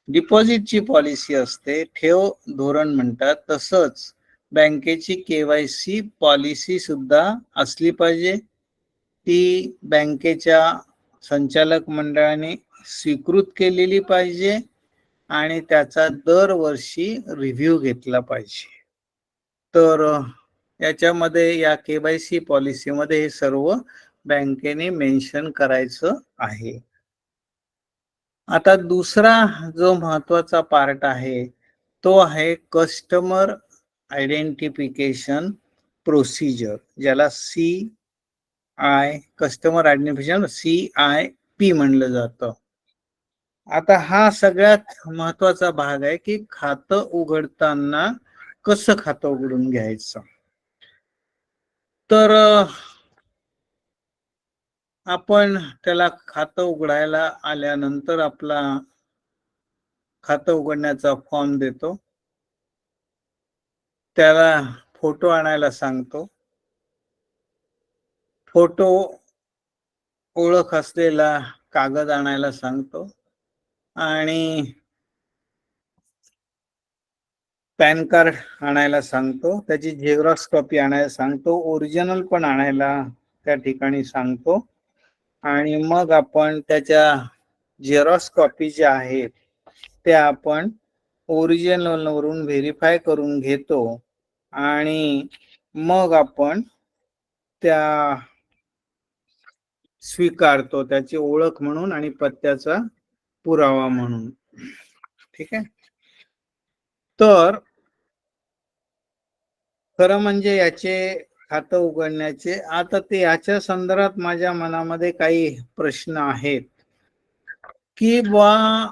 डिपॉझिटची पॉलिसी असते, ठेव धोरण म्हणतात, तसंच बँकेची केवायसी पॉलिसी सुद्धा असली पाहिजे. ती बँकेच्या संचालक मंडळाने स्वीकृत केलेली पाहिजे आणि त्याचा दरवर्षी रिव्ह्यू घेतला पाहिजे. तर याच्यामध्ये या केवायसी पॉलिसीमध्ये हे सर्व बँकेने मेन्शन करायचं आहे. आता दुसरा जो महत्वाचा पार्ट आहे, तो आहे कस्टमर आयडेंटिफिकेशन प्रोसिजर, ज्याला कस्टमर आयडेंटिफिकेशन CIP म्हणलं जातं. आता हा सगळ्यात महत्वाचा भाग आहे, की खातं उघडताना कसं खातं उघडून घ्यायचं. तर आपण त्याला खातं उघडायला आल्यानंतर आपला खातं उघडण्याचा फॉर्म देतो. त्याला फोटो आणायला सांगतो. फोटो ओळख असलेला कागद आणायला सांगतो आणि पॅन कार्ड आणायला सांगतो. त्याची झेरॉक्स कॉपी आणायला सांगतो. ओरिजिनल पण आणायला त्या ठिकाणी सांगतो आणि मग आपण त्याच्या झेरॉक्स कॉपी ज्या आहेत त्या आपण ओरिजिनल वरून व्हेरिफाय करून घेतो आणि मग आपण त्या स्वीकारतो त्याची ओळख म्हणून आणि पत्त्याचा पुरावा म्हणून. ठीक आहे. तर खरं म्हणजे याचे खातं उघडण्याचे आता ते याच्या संदर्भात माझ्या मनामध्ये काही प्रश्न आहेत, की बुवा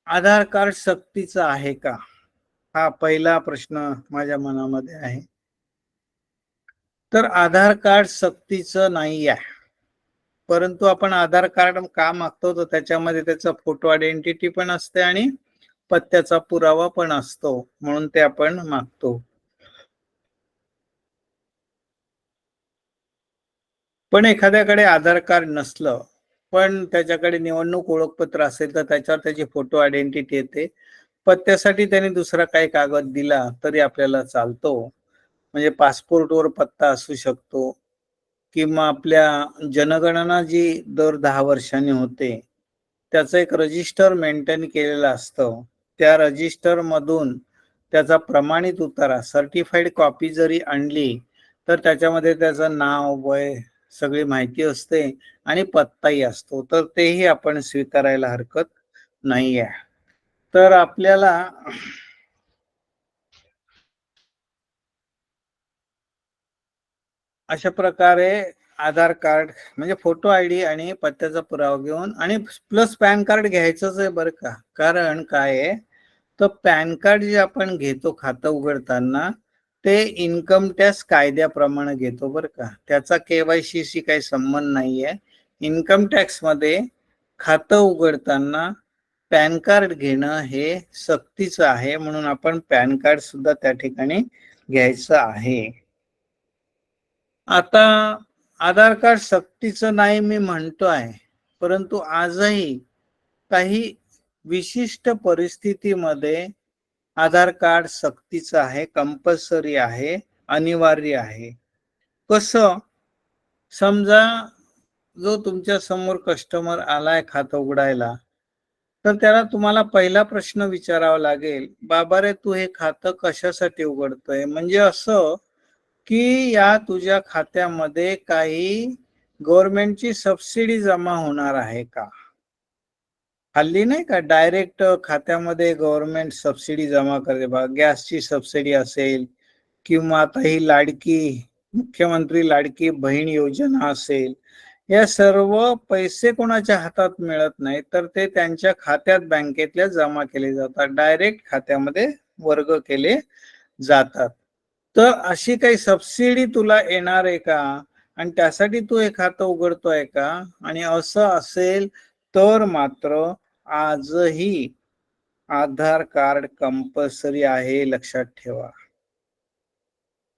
आधार कार्ड सक्तीचं आहे का? हा पहिला प्रश्न माझ्या मनामध्ये आहे. तर आधार कार्ड सक्तीचं नाही आहे. परंतु आपण आधार कार्ड का मागतो, तर त्याच्यामध्ये त्याचा फोटो आयडेंटिटी पण असते आणि पत्त्याचा पुरावा पण असतो, म्हणून ते आपण मागतो. पण एखाद्याकडे आधार कार्ड नसलं, पण त्याच्याकडे निवडणूक ओळखपत्र असेल, तर त्याच्यावर त्याची फोटो आयडेंटिटी येते. पत्त्यासाठी त्याने दुसरा काही कागद दिला तरी आपल्याला चालतो. म्हणजे पासपोर्टवर पत्ता असू शकतो किंवा आपल्या जनगणना जी दर 10 वर्षांनी होते, त्याचं एक रजिस्टर मेंटेन केलेलं असतं. त्या रजिस्टरमधून त्याचा प्रमाणित उतारा सर्टिफाईड कॉपी जरी आणली, तर त्याच्यामध्ये त्याचं नाव, वय सगळी माहिती असते आणि पत्ताही असतो. तर तेही आपण स्वीकारायला हरकत नाही आहे. तर आपल्याला अशा प्रकारे आधार कार्ड म्हणजे फोटो आयडी आणि पत्त्याचा पुरावा घेऊन आणि प्लस पॅन कार्ड घ्यायचंच आहे बरं का. कारण काय आहे, तर पॅन कार्ड जे आपण घेतो खातं उघडताना, ते इन्कम टॅक्स कायद्याप्रमाणे घेतो बरं का. त्याचा KYC काही संबंध नाहीये. इन्कम टॅक्समध्ये खातं उघडताना पॅन कार्ड घेणं हे सक्तीचं आहे, म्हणून आपण पॅन कार्ड सुद्धा त्या ठिकाणी घ्यायचं आहे. आता आधार कार्ड सक्तीचं नाही मी म्हणतो आहे, परंतु आजही काही विशिष्ट परिस्थितीमध्ये आधार कार्ड सक्तीचं आहे, कंपल्सरी आहे, अनिवार्य आहे. कसं? समजा जो तुमच्या समोर कस्टमर आलाय खातं उघडायला, तर त्याला तुम्हाला पहिला प्रश्न विचारावा लागेल, "बाबा रे, तू हे खातं कशासाठी उघडतोय?" म्हणजे असं, की या तुझ्या खात्यामध्ये काही गव्हर्नमेंटची सबसिडी जमा होणार आहे का? हल्ली नाही का डायरेक्ट खात्यामध्ये गव्हर्नमेंट सबसिडी जमा करते बघा. गॅसची सबसिडी असेल किंवा आता ही लाडकी मुख्यमंत्री लाडकी बहीण योजना असेल, या सर्व पैसे कोणाच्या हातात मिळत नाही, तर ते त्यांच्या खात्यात बँकेतल्या जमा केले जातात. डायरेक्ट खात्यामध्ये वर्ग केले जातात. तर अशी काही सबसिडी तुला येणार आहे का? आणि त्यासाठी तू हे खातं उघडतोय का? आणि असं असेल तर मात्र आजही आधार कार्ड कंपल्सरी आहे, लक्षात ठेवा.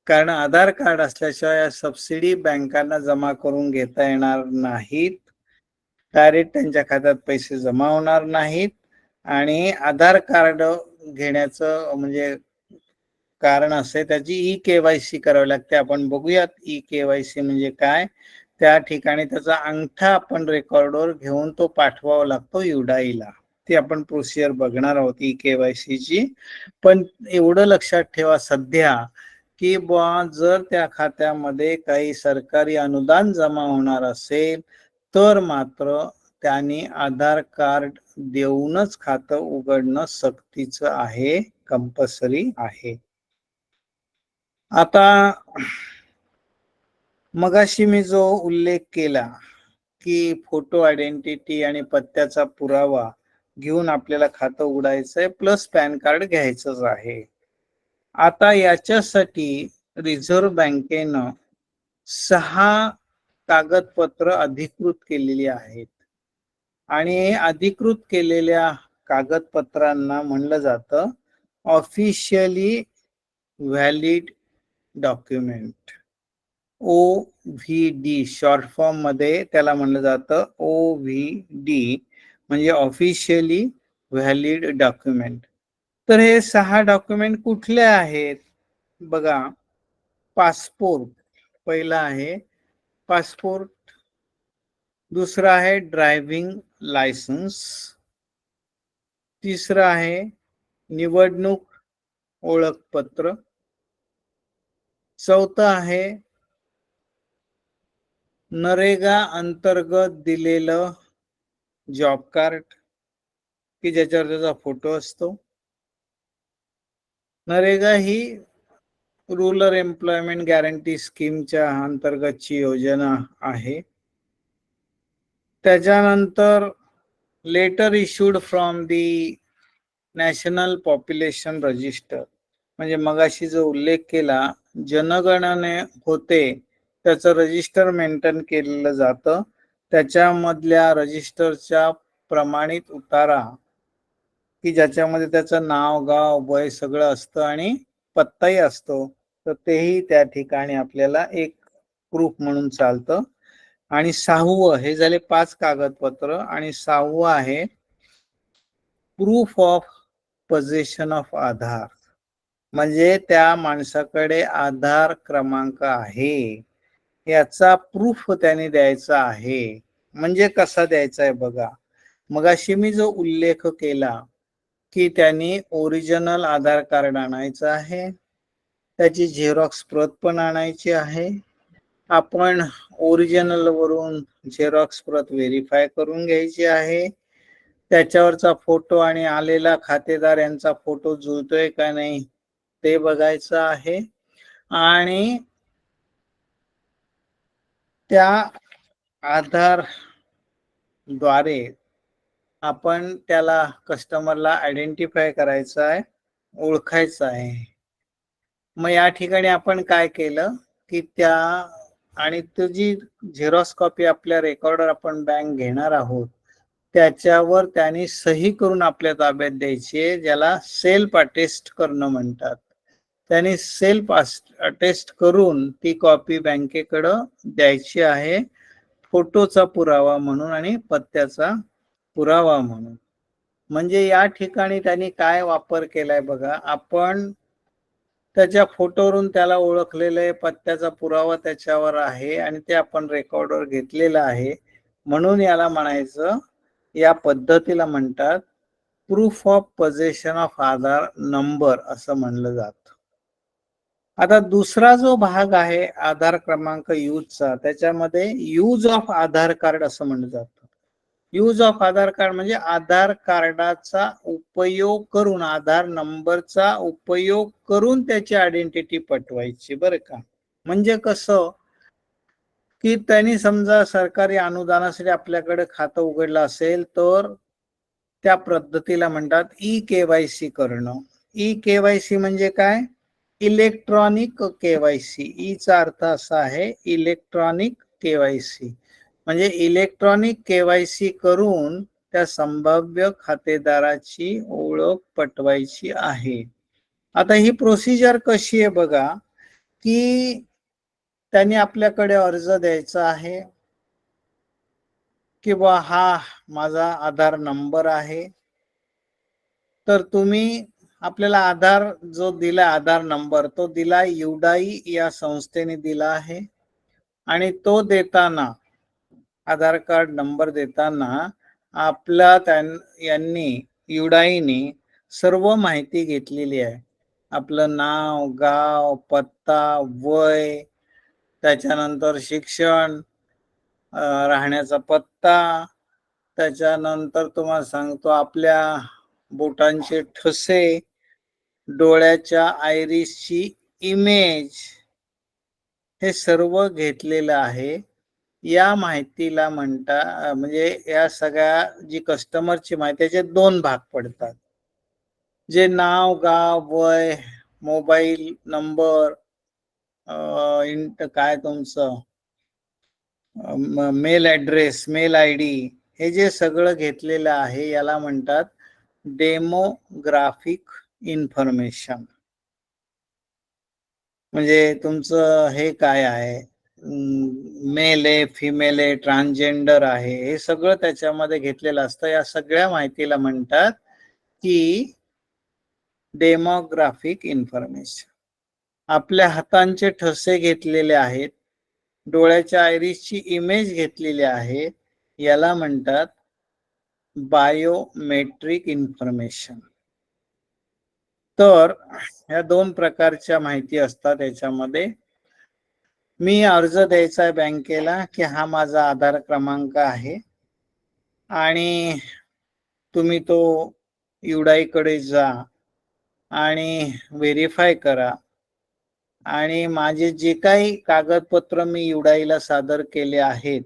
कारण आधार कार्ड असल्याशिवाय सबसिडी बँकांना जमा करून घेता येणार नाहीत. डायरेक्ट त्यांच्या खात्यात पैसे जमा होणार नाहीत आणि आधार कार्ड घेण्याचं म्हणजे कारण असे त्याची ई-KYC करावी लागते. आपण बघूयात ई-KYC म्हणजे काय. त्या ठिकाणी त्याचा अंगठा आपण रेकॉर्डवर घेऊन तो पाठवावा लागतो UDAIला. ती आपण प्रोसिजर बघणार आहोत ई-KYCची. पण एवढं लक्षात ठेवा सध्या, की बुवा जर त्या खात्यामध्ये काही सरकारी अनुदान जमा होणार असेल, तर मात्र त्यांनी आधार कार्ड देऊनच खातं उघडणं सक्तीचं आहे, कंपल्सरी आहे. आता मगाशी मी जो उल्लेख केला की फोटो आयडेंटिटी आणि पत्त्याचा पुरावा घेऊन आपल्याला खातं उघडायचंय प्लस पॅन कार्ड घ्यायचंच आहे. आता याच्यासाठी रिझर्व्ह बँकेनं 6 कागदपत्र अधिकृत केलेली आहेत आणि अधिकृत केलेल्या कागदपत्रांना म्हणलं जातं officially valid document, OVD short form मध्ये त्याला म्हणलं जातं OVD म्हणजे ऑफिशियली व्हॅलिड डॉक्युमेंट. तर हे 6 डॉक्युमेंट कुठले आहेत बघा. पासपोर्ट पहिला आहे पासपोर्ट, दुसरा आहे ड्रायव्हिंग लायसन्स, तिसरं आहे निवडणूक ओळखपत्र, चौथं आहे नरेगा अंतर्गत दिलेलं जॉब कार्ड की ज्याच्यावर त्याचा फोटो असतो. नरेगा ही रूरल एम्प्लॉयमेंट गॅरंटी स्कीमच्या अंतर्गतची योजना आहे. त्याच्यानंतर letter issued from the national population register म्हणजे मगाशी जो उल्लेख केला जनगणने होते त्याचं रजिस्टर मेंटेन केलेलं जातं. त्याच्यामधल्या रजिस्टरच्या प्रमाणित उतारा की ज्याच्यामध्ये त्याचं नाव, गाव, वय सगळं असतं आणि पत्ताही असतो, तर तेही त्या ठिकाणी आपल्याला एक प्रूफ म्हणून चालतं. आणि 6वं हे झाले 5 कागदपत्र आणि 6वं आहे प्रूफ ऑफ पोझिशन ऑफ आधार म्हणजे त्या माणसाकडे आधार क्रमांक आहे याचा प्रूफ त्याने द्यायचा आहे. म्हणजे कसा द्यायचा आहे बघा. मगाशी मी जो उल्लेख केला की त्यांनी ओरिजिनल आधार कार्ड आणायचं आहे, त्याची झेरॉक्स प्रत पण आणायची आहे. आपण ओरिजिनल वरून झेरॉक्स प्रत व्हेरीफाय करून घ्यायची आहे. त्याच्यावरचा फोटो आणि आलेला खातेदार यांचा फोटो जुळतोय का नाही ते बघायचं आहे. आणि त्या आधार द्वारे आपण त्याला कस्टमरला आयडेंटिफाय करायचं आहे, ओळखायचं आहे. मग या ठिकाणी आपण काय केलं की त्या आणि तुझी झेरॉक्स कॉपी आपल्या रेकॉर्डर आपण बँक घेणार आहोत त्याच्यावर त्यांनी सही करून आपल्या ताब्यात द्यायची आहे, ज्याला सेल्फ अटेस्ट करणं म्हणतात. त्यांनी सेल्फ अटेस्ट करून ती कॉपी बँकेकडं द्यायची आहे फोटोचा पुरावा म्हणून आणि पत्त्याचा पुरावा म्हणून. म्हणजे या ठिकाणी त्यांनी काय वापर केलाय बघा. आपण त्याच्या फोटोवरून त्याला ओळखलेलं आहे, पत्त्याचा पुरावा त्याच्यावर आहे आणि ते आपण रेकॉर्डवर घेतलेलं आहे म्हणून याला म्हणायचं, या पद्धतीला म्हणतात proof of position of Aadhaar number असं म्हणलं जातं. आता दुसरा जो भाग आहे आधार क्रमांक यूजचा त्याच्यामध्ये यूज ऑफ आधार कार्ड असं म्हणलं जातं. यूज ऑफ आधार कार्ड म्हणजे आधार कार्डाचा उपयोग करून आधार नंबरचा उपयोग करून त्याची आयडेंटिटी पटवायची बरं का. म्हणजे कसं की त्यांनी समजा सरकारी अनुदानासाठी आपल्याकडे खातं उघडलं असेल तर त्या पद्धतीला म्हणतात ई-KYC करणं. ई-KYC म्हणजे काय? Electronic KYC. ईचा अर्थ असा आहे इलेक्ट्रॉनिक केवायसी म्हणजे इलेक्ट्रॉनिक केवायसी करून त्या संभाव्य खातेदाराची ओळख पटवायची आहे. आता ही प्रोसिजर कशी आहे बघा की त्यांनी आपल्याकडे अर्ज द्यायचा आहे की बा हा माझा आधार नंबर आहे, तर तुम्ही आपल्याला आधार जो दिला आधार नंबर तो दिला युडाई या संस्थेने दिला आहे आणि तो देताना आधार कार्ड नंबर देताना आपला यांनी युडाईने सर्व माहिती घेतलेली आहे. आपलं नाव, गाव, पत्ता, वय, त्याच्यानंतर शिक्षण, राहण्याचा पत्ता त्याच्यानंतर तुम्हाला सांगतो आपल्या बोटांचे ठसे, डोळ्याच्या आयरिसची इमेज, हे सर्व घेतलेलं आहे. या माहितीला म्हणजे या सगळ्या जी कस्टमरची माहिती त्याचे 2 भाग पडतात. जे नाव, गाव, वय, मोबाईल नंबर, काय तुमचं मेल ॲड्रेस, मेल आयडी, हे जे सगळं घेतलेलं आहे याला म्हणतात डेमोग्राफिक इन्फॉर्मेशन. म्हणजे तुमचं हे काय आहे, मेल आहे, फिमेल आहे, ट्रान्सजेंडर आहे, हे सगळं त्याच्यामध्ये घेतलेलं असतं. या सगळ्या माहितीला म्हणतात की डेमोग्राफिक इन्फॉर्मेशन. आपल्या हातांचे ठसे घेतलेले आहेत, डोळ्याच्या आयरिसची इमेज घेतलेली आहे, याला म्हणतात बायोमेट्रिक इन्फॉर्मेशन. तर ह्या 2 प्रकारच्या माहिती असतात याच्यामध्ये. मी अर्ज द्यायचा आहे बँकेला की हा माझा आधार क्रमांक आहे आणि तुम्ही तो युडाईकडे जा आणि व्हेरीफाय करा आणि माझे जे काही कागदपत्र मी युडाईला सादर केले आहेत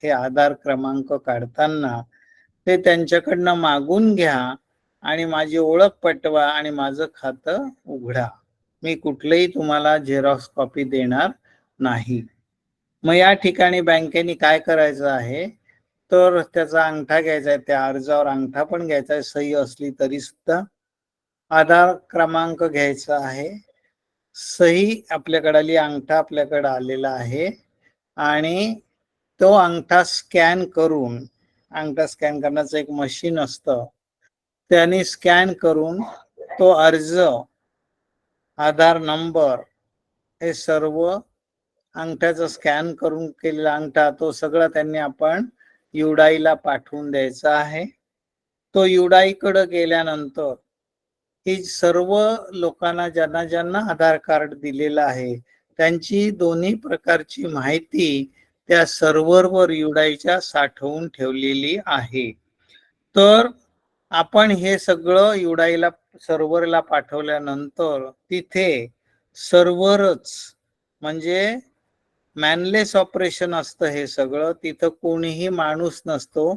हे आधार क्रमांक काढताना, ते त्यांच्याकडनं मागून घ्या आणि माझी ओळख पटवा आणि माझं खातं उघडा. मी कुठलंही तुम्हाला झेरॉक्स कॉपी देणार नाही. मग या ठिकाणी बँकेने काय करायचं आहे, तर त्याचा अंगठा घ्यायचा आहे, त्या अर्जावर अंगठा पण घ्यायचा आहे, सही असली तरी सुद्धा. आधार क्रमांक घ्यायचा आहे, सही आपल्याकडे आली, अंगठा आपल्याकडे आलेला आहे आणि तो अंगठा स्कॅन करून, अंगठा स्कॅन करण्याचं एक मशीन असतं, त्याने स्कॅन करून तो अर्ज, आधार नंबर, हे सर्व अंगठ्याचं स्कॅन करून केलेला अंगठा, तो सगळा त्यांनी आपण युडाईला पाठवून द्यायचा आहे. तो युडाईकडे गेल्यानंतर ही सर्व लोकांना ज्यांना ज्यांना आधार कार्ड दिलेलं आहे त्यांची दोन्ही प्रकारची माहिती त्या सर्व्हरवर युडाईच्या साठवून ठेवलेली आहे. तर आपण हे सगळं युडाईला सर्व्हरला पाठवल्यानंतर तिथे सर्व्हरच म्हणजे मॅनलेस ऑपरेशन असतं हे सगळं. तिथं कोणीही माणूस नसतो,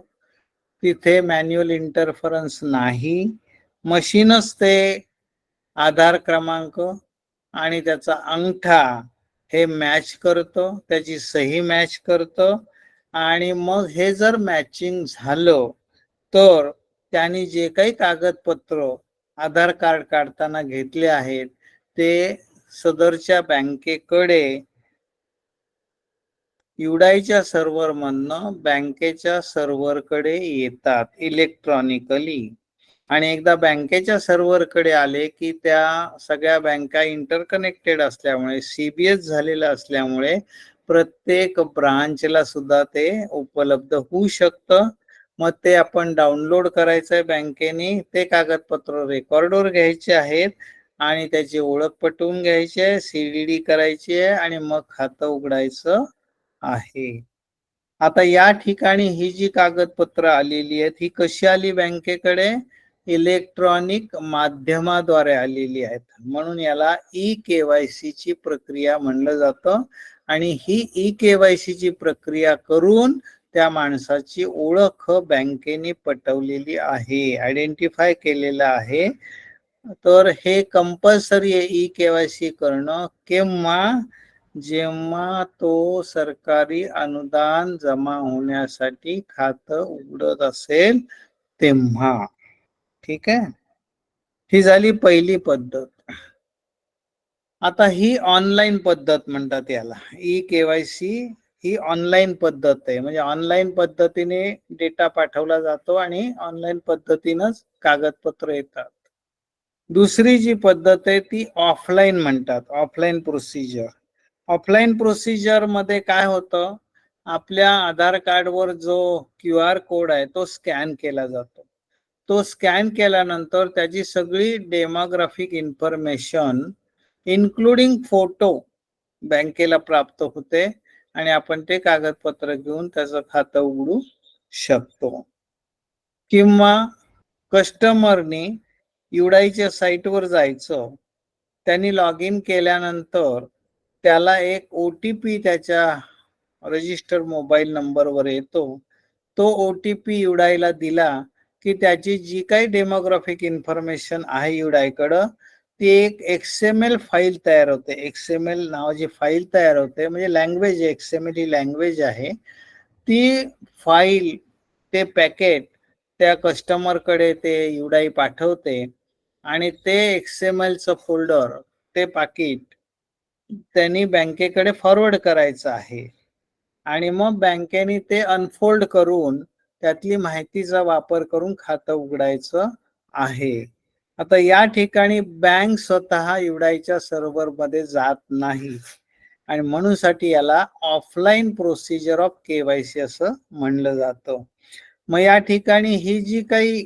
तिथे मॅन्युअल इंटरफरन्स नाही. मशीनच ते आधार क्रमांक आणि त्याचा अंगठा हे मॅच करतं, त्याची सही मॅच करतं आणि मग हे जर मॅचिंग झालं तर त्यांनी जे काही कागदपत्र आधार कार्ड काढताना घेतले आहेत ते सदरच्या बँकेकडे युडाईच्या सर्व्हरमधनं बँकेच्या सर्व्हरकडे येतात इलेक्ट्रॉनिकली. आणि एकदा बँकेच्या सर्व्हरकडे आले की त्या सगळ्या बँका इंटरकनेक्टेड असल्यामुळे, सीबीएस झालेलं असल्यामुळे प्रत्येक ब्रांचला सुद्धा ते उपलब्ध होऊ शकतं. मग ते आपण डाउनलोड करायचं आहे बँकेने, ते कागदपत्र रेकॉर्डवर घ्यायचे आहेत आणि त्याची ओळख पटवून घ्यायची आहे, सीडीडी करायची आहे आणि मग खातं उघडायचं आहे. आता या ठिकाणी ही जी कागदपत्र आलेली आहेत ही कशी आली बँकेकडे, इलेक्ट्रॉनिक माध्यमाद्वारे आलेली आहेत, म्हणून याला ई-केवायसी ची प्रक्रिया म्हणलं जातं. आणि ही ई-केवायसी ची प्रक्रिया करून त्या माणसाची ओळख बँकेने पटवलेली आहे, आयडेंटिफाय केलेलं आहे. तर हे कंपल्सरी आहे ई-केवायसी करणं. केव्हा? जेव्हा तो सरकारी अनुदान जमा होण्यासाठी खातं उघडत असेल तेव्हा. ठीक आहे, ही झाली पहिली पद्धत. आता ही ऑनलाईन पद्धत म्हणतात याला, ई-केवायसी ही ऑनलाईन पद्धत आहे. म्हणजे ऑनलाईन पद्धतीने डेटा पाठवला जातो आणि ऑनलाईन पद्धतीनंच कागदपत्र येतात. दुसरी जी पद्धत आहे ती ऑफलाईन म्हणतात, ऑफलाईन प्रोसिजर. ऑफलाईन प्रोसिजर मध्ये काय होतं, आपल्या आधार कार्डवर जो QR कोड आहे तो स्कॅन केला जातो. तो स्कॅन केल्यानंतर त्याची सगळी डेमोग्राफिक इन्फॉर्मेशन इन्क्लुडिंग फोटो बँकेला प्राप्त होते आणि आपण ते कागदपत्र घेऊन त्याचं खातं उघडू शकतो. किंवा कस्टमरनी युडाईच्या साईटवर जायचं, त्यांनी लॉग इन केल्यानंतर त्याला एक OTP त्याच्या रजिस्टर मोबाईल नंबरवर येतो. तो OTP युडाईला दिला की त्याची जी काही डेमोग्राफिक इन्फॉर्मेशन आहे युडाईकडं, ती एक XML फाईल तयार होते. XML नावाची फाईल तयार होते, म्हणजे लँग्वेज XML ही लँग्वेज आहे. ती फाईल, ते पॅकेट त्या कस्टमरकडे ते युडाई पाठवते आणि ते XMLचं फोल्डर, ते पाकीट त्यांनी बँकेकडे फॉरवर्ड करायचं आहे आणि मग बँकेने ते अनफोल्ड करून त्यातली माहितीचा वापर करून खातं उघडायचं आहे. आता या ठिकाणी बँक स्वतः युडाईच्या सर्व्हरमध्ये जात नाही आणि म्हणूनसाठी याला ऑफलाईन प्रोसिजर ऑफ KYC असं म्हणलं जातं. मग या ठिकाणी ही जी काही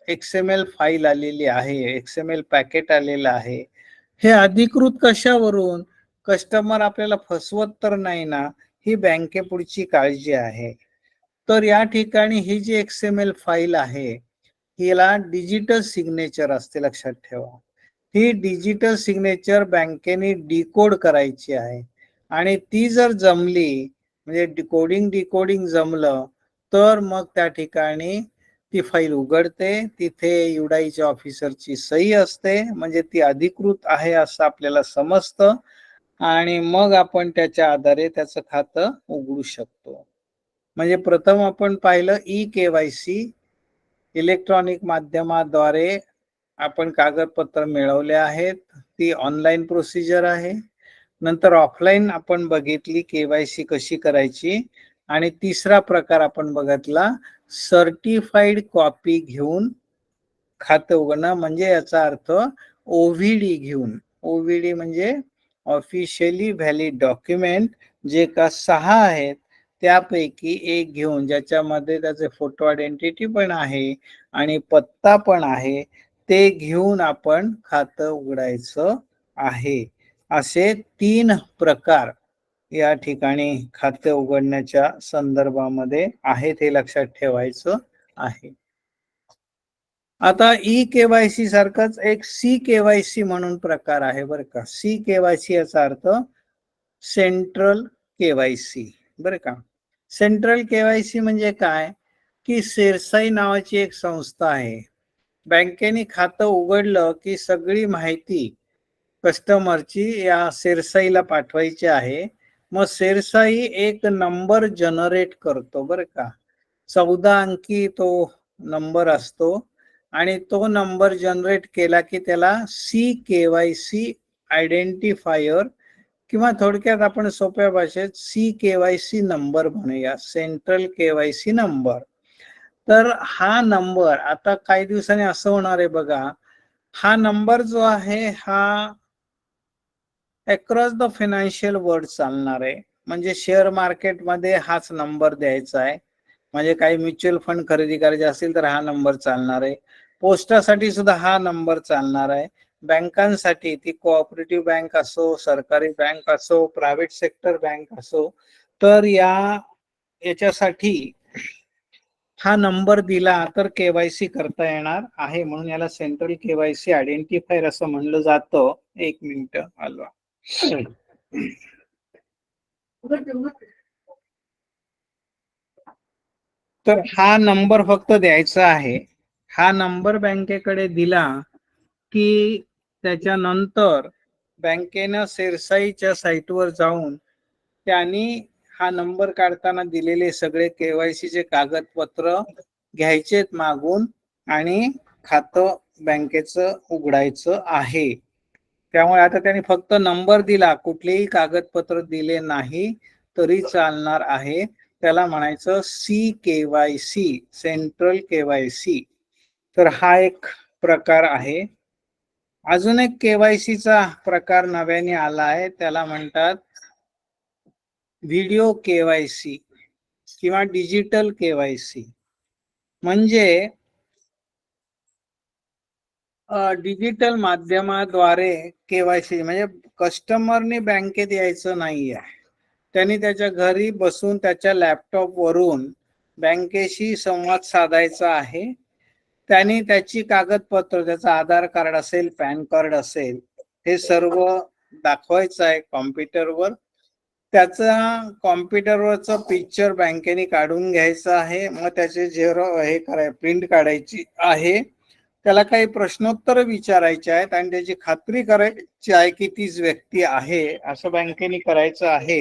XML फाईल आलेली आहे, XML पॅकेट आलेलं आहे, हे अधिकृत कशावरून? कस्टमर आपल्याला फसवत तर नाही ना, ही बँकेपुढची काळजी आहे. तर या ठिकाणी ही जी XML फाईल आहे, हिला डिजिटल सिग्नेचर असते, लक्षात ठेवा. ही डिजिटल सिग्नेचर बँकेने डिकोड करायची आहे आणि ती जर जमली, म्हणजे कोडिंग डिकोडिंग जमलं, तर मग त्या ठिकाणी ती फाईल उघडते. तिथे युडाईच्या ऑफिसरची सही असते, म्हणजे ती अधिकृत आहे असं आपल्याला समजतं आणि मग आपण त्याच्या आधारे त्याचं खातं उघडू शकतो. म्हणजे प्रथम आपण पाहिलं eKYC, इलेक्ट्रॉनिक माध्यमाद्वारे आपण कागदपत्र मिळवले आहेत, ती ऑनलाईन प्रोसिजर आहे. नंतर ऑफलाईन आपण बघितली KYC कशी करायची आणि तिसरा प्रकार आपण बघितला सर्टिफाईड कॉपी घेऊन खातं उघडणं, म्हणजे याचा अर्थ OVD घेऊन. OVD म्हणजे ऑफिशियली व्हॅलिड डॉक्युमेंट, जे का 6 आहेत त्यापैकी एक घेऊन, ज्याच्यामध्ये त्याचे फोटो आयडेंटिटी पण आहे आणि पत्ता पण आहे, ते घेऊन आपण खातं उघडायचं आहे. असे 3 प्रकार या ठिकाणी खाते उघडण्याच्या संदर्भामध्ये आहेत, हे लक्षात ठेवायचं आहे. आता eKYC सारखंच एक CKYC म्हणून प्रकार आहे बरं का. CKYC याचा अर्थ सेंट्रल KYC, बरं का. सेंट्रल KYC म्हणजे काय, की सेरसाई नावाची एक संस्था आहे. बँकेने खातं उघडलं की सगळी माहिती कस्टमरची या सेरसाईला पाठवायची आहे. मग सेरसाई एक नंबर जनरेट करतो बरं का. 14 अंकी तो नंबर असतो आणि तो नंबर जनरेट केला की त्याला CKYC आयडेंटिफायर, किंवा थोडक्यात आपण सोप्या भाषेत CKYC नंबर म्हणूया, सेंट्रल KYC नंबर. तर हा नंबर आता काही दिवसांनी असं होणार आहे बघा, हा नंबर जो आहे हा अक्रॉस द फायनान्शियल वर्ल्ड चालणार आहे. म्हणजे शेअर मार्केटमध्ये हाच नंबर द्यायचा आहे. म्हणजे काही म्युच्युअल फंड खरेदी करायचे असेल तर हा नंबर चालणार आहे. पोस्टासाठी सुद्धा हा नंबर चालणार आहे. बँकांसाठी, ती कोऑपरेटिव्ह बँक असो, सरकारी बँक असो, प्रायव्हेट सेक्टर बँक असो, तर याच्यासाठी हा नंबर दिला तर KYC करता येणार आहे, म्हणून याला सेंट्रल KYC आयडेंटिफायर असं म्हणलं जातं. 1 मिनिट आलो. तर हा नंबर फक्त द्यायचा आहे. हा नंबर बँकेकडे दिला की त्याच्यानंतर बँकेनं सेरसाईच्या साईटवर जाऊन त्यांनी हा नंबर काढताना दिलेले सगळे KYC चे कागदपत्र घ्यायचेत मागून आणि खातं बँकेचं उघडायचं आहे. त्यामुळे आता त्यांनी फक्त नंबर दिला, कुठलेही कागदपत्र दिले नाही तरी चालणार आहे. त्याला म्हणायचं CKYC, सेंट्रल KYC. तर हा एक प्रकार आहे. अजून एक KYC चा प्रकार नव्याने आला आहे, त्याला म्हणतात व्हिडिओ KYC किंवा डिजिटल KYC. म्हणजे डिजिटल माध्यमाद्वारे KYC, म्हणजे कस्टमरने बँकेत यायचं नाहीये. त्यांनी त्याच्या घरी बसून त्याच्या लॅपटॉप वरून बँकेशी संवाद साधायचा आहे. त्यांनी त्याची कागदपत्र, त्याचं आधार कार्ड असेल, पॅन कार्ड असेल, हे सर्व दाखवायचं आहे कॉम्प्युटरवर. त्याचा कॉम्प्युटरवरचं पिक्चर बँकेने काढून घ्यायचं आहे. मग त्याचे प्रिंट काढायची आहे. त्याला काही प्रश्नोत्तर विचारायचे आहेत आणि त्याची खात्री करायची आहे की तीच व्यक्ती आहे असं बँकेने करायचं आहे.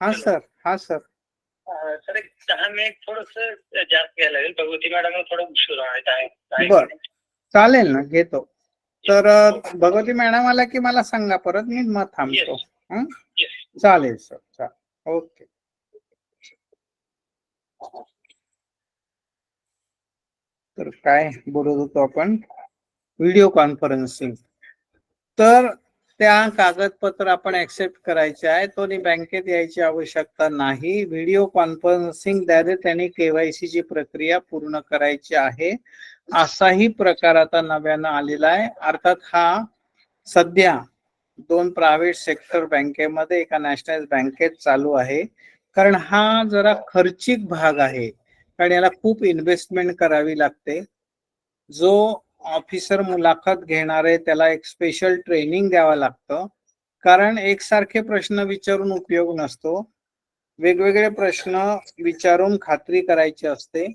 हा सर. सर एक 10 मिनिट थोडस जास्त घ्यायला लागेल. भगवती मॅडम थोडं उशीर आहे. बर, चालेल ना, घेतो. तर भगवती मॅडम आला की मला सांगा परत, मी मग थांबतो. चालेल सर, चालेल, ओके. तर काय बोलत होतो आपण, व्हिडिओ कॉन्फरन्सिंग. तर त्या कागदपत्र आपण ऍक्सेप्ट करायचे आहे, तो बँकेत यायची आवश्यकता नाही. व्हिडिओ कॉन्फरन्सिंग द्वारे त्यांनी केवायसी ची प्रक्रिया पूर्ण करायची आहे. असाही प्रकार आता नव्यानं आलेला आहे. अर्थात हा सध्या 2 प्रायव्हेट सेक्टर बँकेमध्ये, एका नॅशनल बँकेत चालू आहे. कारण हा जरा खर्चिक भाग आहे, कारण याला खूप इन्व्हेस्टमेंट करावी लागते. जो ऑफिसर मुलाखत घेणार आहे त्याला एक स्पेशल ट्रेनिंग द्यावं लागतं, कारण एकसारखे प्रश्न विचारून उपयोग नसतो. वेगवेगळे प्रश्न विचारून खात्री करायची असते.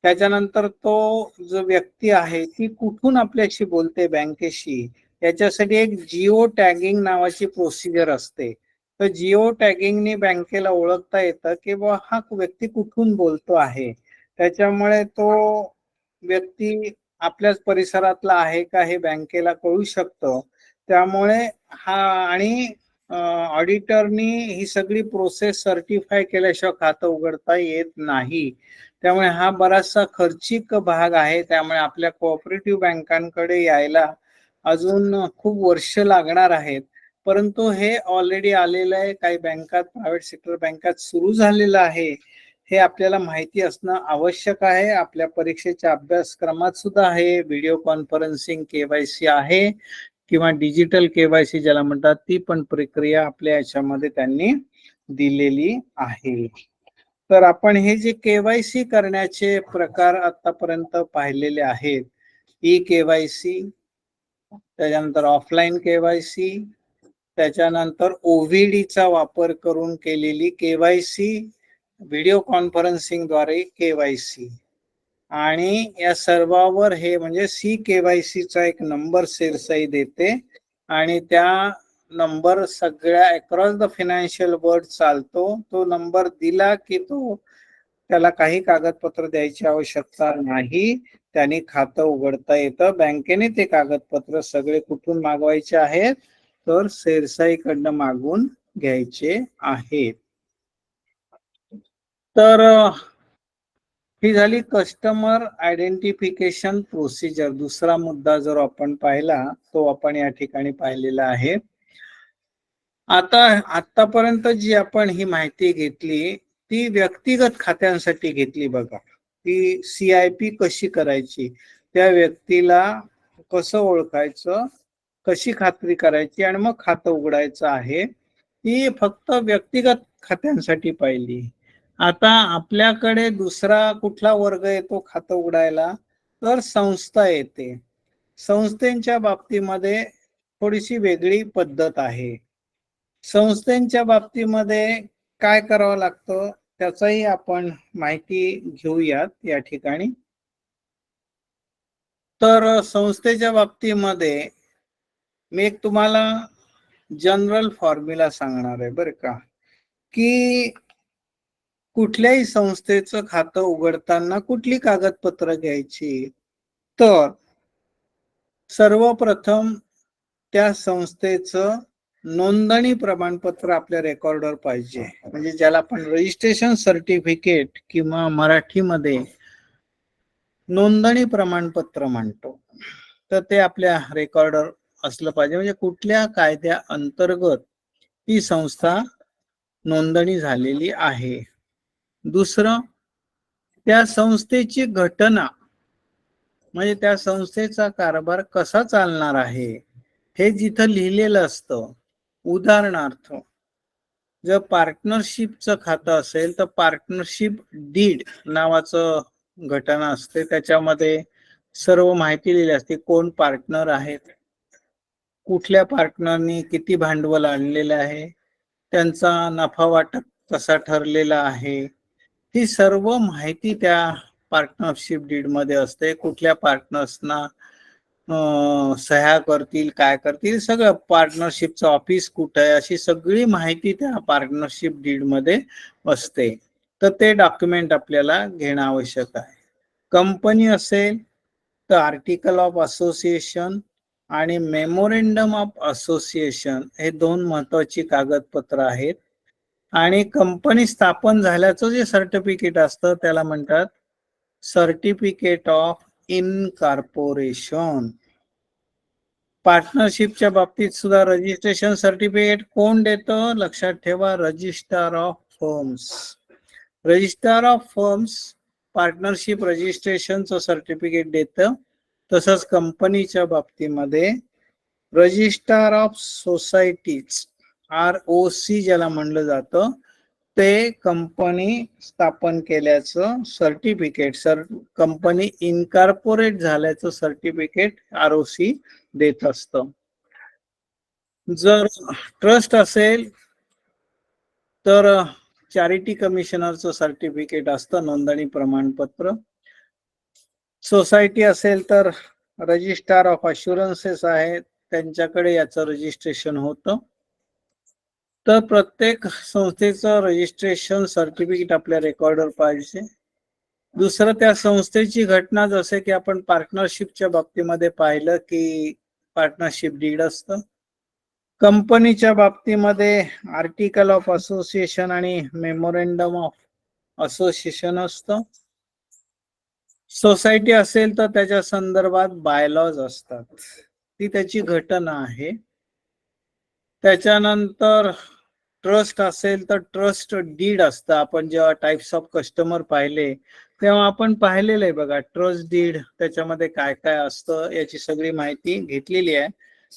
त्याच्यानंतर तो जो व्यक्ती आहे ती कुठून आपल्याशी बोलते बँकेशी, याच्यासाठी एक जिओ टॅगिंग नावाची प्रोसिजर असते. तर जिओ टॅगिंगनी बँकेला ओळखता येतं की बा हा व्यक्ती कुठून बोलतो आहे. त्याच्यामुळे तो व्यक्ती आपल्याच परिसरातला आहे का हे बँकेला कळू शकतं. त्यामुळे हा, आणि ऑडिटरनी ही सगळी प्रोसेस सर्टिफाय केल्याशिवाय खातं उघडता येत नाही. त्यामुळे हा बराचसा खर्चिक भाग आहे. त्यामुळे आपल्या कोऑपरेटिव्ह बँकांकडे यायला अजून खूप वर्ष लागणार आहेत. परंतु हे ऑलरेडी आलेलं आहे. काही बँकात, प्रायव्हेट सेक्टर बँकात सुरू झालेलं आहे. हे आपल्याला माहिती असणं आवश्यक आहे. आपल्या परीक्षेच्या अभ्यासक्रमात सुद्धा आहे. व्हिडिओ कॉन्फरन्सिंग केवायसी आहे किंवा डिजिटल केवायसी ज्याला म्हणतात, ती पण प्रक्रिया आपल्या याच्यामध्ये त्यांनी दिलेली आहे. तर आपण हे जे केवायसी करण्याचे प्रकार आतापर्यंत पाहिलेले आहेत, ई केवायसी, त्याच्यानंतर ऑफलाईन केवायसी, त्याच्यानंतर ओव्हीडीचा वापर करून केलेली केवायसी, व्हिडिओ कॉन्फरन्सिंग द्वारे केवायसी, आणि या सर्वावर हे म्हणजे सी केवायसीचा एक नंबर सिरसाई देते आणि त्या नंबर सगळ्या अक्रॉस द फायनान्शियल वर्ल्ड चालतो. तो नंबर दिला की तो त्याला काही कागदपत्र द्यायची आवश्यकता नाही, त्यांनी खातं उघडता येतं. बँकेने ते कागदपत्र सगळे कुठून मागवायचे आहेत, तर सिरसाईकडनं मागून घ्यायचे आहेत. तर ही झाली कस्टमर आयडेंटिफिकेशन प्रोसिजर. दुसरा मुद्दा जर आपण पाहिला तो आपण या ठिकाणी पाहिलेला आहे. आता आतापर्यंत जी आपण ही माहिती घेतली ती व्यक्तिगत खात्यांसाठी घेतली बघा. ती CIP कशी करायची, त्या व्यक्तीला कसं ओळखायचं, कशी खात्री करायची आणि मग खातं उघडायचं आहे, ती फक्त व्यक्तिगत खात्यांसाठी पाहिली. आता आपल्याकडे दुसरा कुठला वर्ग येतो खातं उघडायला, तर संस्था येते. संस्थेच्या बाबतीमध्ये थोडीशी वेगळी पद्धत आहे. संस्थेच्या बाबतीमध्ये काय करावं लागतं त्याचाही आपण माहिती घेऊयात या ठिकाणी. तर संस्थेच्या बाबतीमध्ये मी एक तुम्हाला जनरल फॉर्म्युला सांगणार आहे बरं का, की कुठल्याही संस्थेचं खातं उघडताना कुठली कागदपत्र घ्यायची. तर सर्वप्रथम त्या संस्थेचं नोंदणी प्रमाणपत्र आपल्या रेकॉर्डवर पाहिजे, म्हणजे ज्याला आपण रजिस्ट्रेशन सर्टिफिकेट किंवा मराठीमध्ये नोंदणी प्रमाणपत्र म्हणतो. तर ते आपल्या रेकॉर्डवर असलं पाहिजे, म्हणजे कुठल्या कायद्या अंतर्गत ती संस्था नोंदणी झालेली आहे. दुसरं, त्या संस्थेची घटना, म्हणजे त्या संस्थेचा कारभार कसा चालणार आहे हे जिथं लिहिलेलं असतं. उदाहरणार्थ जर पार्टनरशिपचं खातं असेल तर पार्टनरशिप डीड नावाचं घटना असते, त्याच्यामध्ये सर्व माहिती लिहिली असते. कोण पार्टनर आहेत, कुठल्या पार्टनरनी किती भांडवल आणलेलं आहे, त्यांचा नफा वाटप कसा ठरलेला आहे, ही सर्व माहिती त्या पार्टनरशिप डीड मध्ये असते. कुठल्या पार्टनर्सना सह्या करतील, काय करतील, सगळं पार्टनरशिपचं ऑफिस कुठं आहे, अशी सगळी माहिती त्या पार्टनरशिप डीड मध्ये असते. तर ते डॉक्युमेंट आपल्याला घेणं आवश्यक आहे. कंपनी असेल तर आर्टिकल ऑफ असोसिएशन आणि मेमोरेंडम ऑफ असोसिएशन हे दोन महत्वाची कागदपत्र आहेत. आणि कंपनी स्थापन झाल्याचं जे सर्टिफिकेट असतं त्याला म्हणतात सर्टिफिकेट ऑफ इनकॉर्पोरेशन. पार्टनरशिपच्या बाबतीत सुद्धा रजिस्ट्रेशन सर्टिफिकेट कोण देतं, लक्षात ठेवा, registrar of firms. Registrar of firms partnership रजिस्ट्रेशनचं सर्टिफिकेट देतं. तसंच कंपनीच्या बाबतीमध्ये रजिस्ट्रार ऑफ सोसायटीज ROC ज्याला म्हणलं जातं ते कंपनी स्थापन केल्याचं सर्टिफिकेट, कंपनी इनकॉर्पोरेट झाल्याचं सर्टिफिकेट ROC देत असतं. जर ट्रस्ट असेल तर चॅरिटी कमिशनरचं सर्टिफिकेट असतं, नोंदणी प्रमाणपत्र. सोसायटी असेल तर रजिस्ट्रार ऑफ अश्युरन्सेस आहेत, त्यांच्याकडे याचं रजिस्ट्रेशन होतं. तर प्रत्येक संस्थेचं रजिस्ट्रेशन सर्टिफिकेट आपल्या रेकॉर्डवर पाहिजे. दुसरं, त्या संस्थेची घटना, जसे की आपण पार्टनरशिपच्या बाबतीमध्ये पाहिलं की पार्टनरशिप डीड असतं. कंपनीच्या बाबतीमध्ये आर्टिकल ऑफ असोसिएशन आणि मेमोरेंडम ऑफ असोसिएशन असतं. सोसायटी असेल तर त्याच्या संदर्भात बायलॉज असतात, ती त्याची घटना आहे. त्याच्यानंतर ट्रस्ट असेल तर ट्रस्ट डीड असतं. आपण जेव्हा टाइप्स ऑफ कस्टमर पाहिले तेव्हा आपण पाहिलेलं आहे बघा, ट्रस्ट डीड त्याच्यामध्ये काय काय असतं याची सगळी माहिती घेतलेली आहे.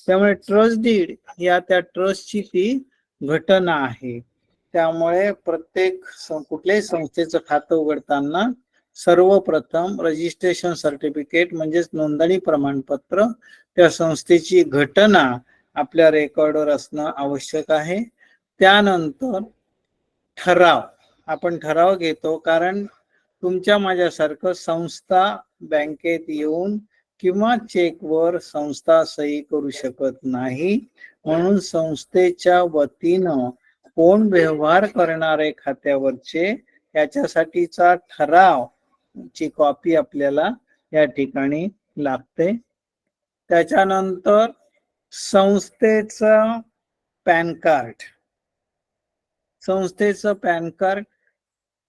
त्यामुळे ट्रस्ट डीड या त्या ट्रस्टची ती घटना आहे. त्यामुळे प्रत्येक कुठल्याही संस्थेचं खातं उघडताना सर्वप्रथम रजिस्ट्रेशन सर्टिफिकेट म्हणजेच नोंदणी प्रमाणपत्र, त्या संस्थेची घटना आपल्या रेकॉर्डवर असणं आवश्यक आहे. त्यानंतर ठराव, आपण ठराव घेतो, कारण तुमच्या माझ्यासारखं संस्था बँकेत येऊन किंवा चेकवर संस्था सही करू शकत नाही. म्हणून संस्थेच्या वतीनं कोण व्यवहार करणारे खात्यावरचे याच्यासाठीचा ठराव ची कॉपी आपल्याला या ठिकाणी लागते. त्याच्यानंतर संस्थेचं पॅन कार्ड, संस्थेचं पॅन कार्ड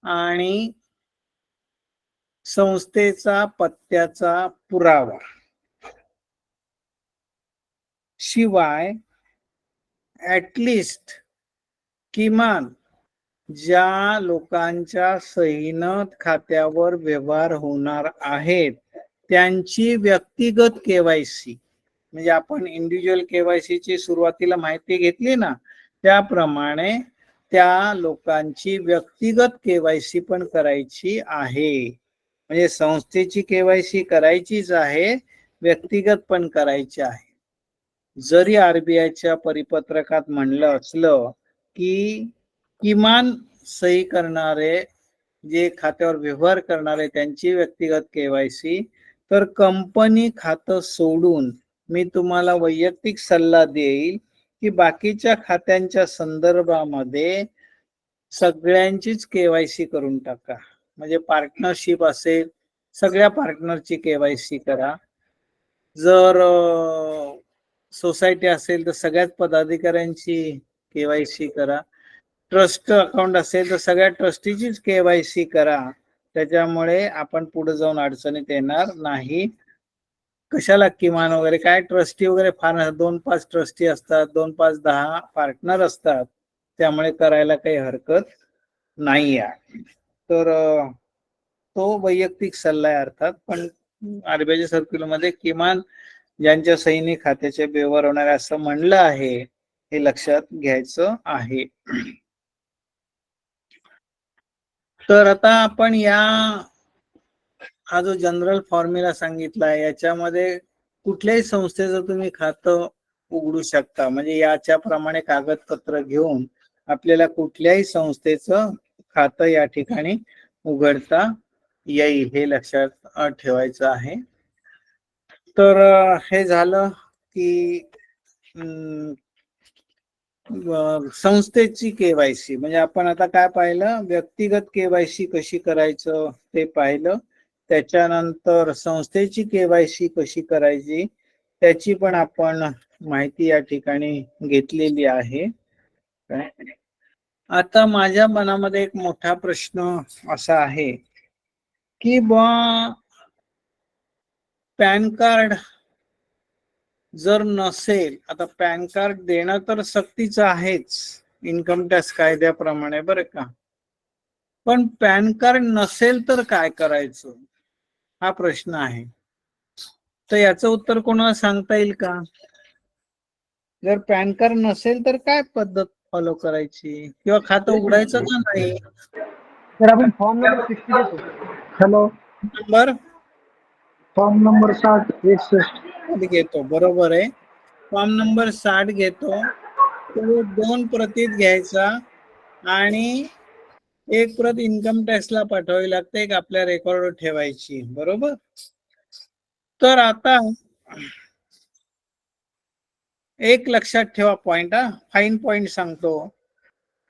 आणि संस्थेचा पत्त्याचा पुरावा, शिवाय ऍटलिस्ट किमान ज्या लोकांच्या सहीनं खात्यावर व्यवहार होणार आहेत त्यांची व्यक्तिगत केवायसी, म्हणजे आपण इंडिव्हिज्युअल केवायसी ची सुरुवातीला माहिती घेतली ना, त्याप्रमाणे त्या लोकांची व्यक्तिगत केवायसी पण करायची आहे. म्हणजे संस्थेची केवायसी करायचीच आहे, व्यक्तिगत पण करायची आहे. जरी RBIच्या परिपत्रकात म्हणलं असलं की किमान सही करणारे जे खात्यावर व्यवहार करणारे त्यांची व्यक्तिगत केवायसी, तर कंपनी खातं सोडून मी तुम्हाला वैयक्तिक सल्ला देईल की बाकीच्या खात्यांच्या संदर्भामध्ये सगळ्यांचीच केवायसी करून टाका. म्हणजे पार्टनरशिप असेल सगळ्या पार्टनरची केवायसी करा. जर सोसायटी असेल तर सगळ्याच पदाधिकाऱ्यांची केवायसी करा. ट्रस्ट अकाउंट असेल तर सगळ्या ट्रस्टीचीच केवायसी करा. त्याच्यामुळे आपण पुढे जाऊन अडचणीत येणार नाही. कशाला किमान वगैरे काय, ट्रस्टी वगैरे फार 2-5 ट्रस्टी असतात, 2-5-10 पार्टनर असतात, त्यामुळे करायला काही हरकत नाही आहे. तर तो वैयक्तिक सल्ला आहे अर्थात, पण RBIच्या सर्क्युलरमध्ये किमान ज्यांच्या सहीने खात्याचे व्यवहार होणार असं म्हणलं आहे, हे लक्षात घ्यायचं आहे. तर आता आपण हा जो जनरल फॉर्म्युला सांगितला आहे याच्यामध्ये कुठल्याही संस्थेचं तुम्ही खातं उघडू शकता. म्हणजे याच्या प्रमाणे कागदपत्र घेऊन आपल्याला कुठल्याही संस्थेचं खातं या ठिकाणी उघडता येईल, हे लक्षात ठेवायचं आहे. तर हे झालं की संस्थेची केवायसी. म्हणजे आपण आता काय पाहिलं, व्यक्तिगत केवायसी कशी करायचं ते पाहिलं. त्याच्यानंतर संस्थेची केवायसी कशी करायची त्याची पण आपण माहिती या ठिकाणी घेतलेली आहे. आता माझ्या मनामध्ये एक मोठा प्रश्न असा आहे की पॅन कार्ड जर नसेल, आता पॅन कार्ड देणं तर सक्तीचं आहेच इन्कम टॅक्स कायद्याप्रमाणे, बरं का, पण पॅन कार्ड नसेल तर काय करायचं हा प्रश्न आहे. तर याचं उत्तर कोणाला सांगता येईल का? जर पॅन कार्ड नसेल तर काय पद्धत फॉलो करायची किंवा खातं उघडायचं का नाही? तर आपण फॉर्म नंबर 60 घेतो. हॅलो, नंबर फॉर्म नंबर 6061 घेतो, बरोबर आहे. फॉर्म नंबर 60 घेतो, तो 2 प्रतीत घ्यायचा आणि एक प्रत इन्कम टॅक्सला पाठवावी लागते, एक आपल्या रेकॉर्डवर ठेवायची, बरोबर. तर आता एक लक्षात ठेवा पॉइंट, फाईन पॉइंट सांगतो.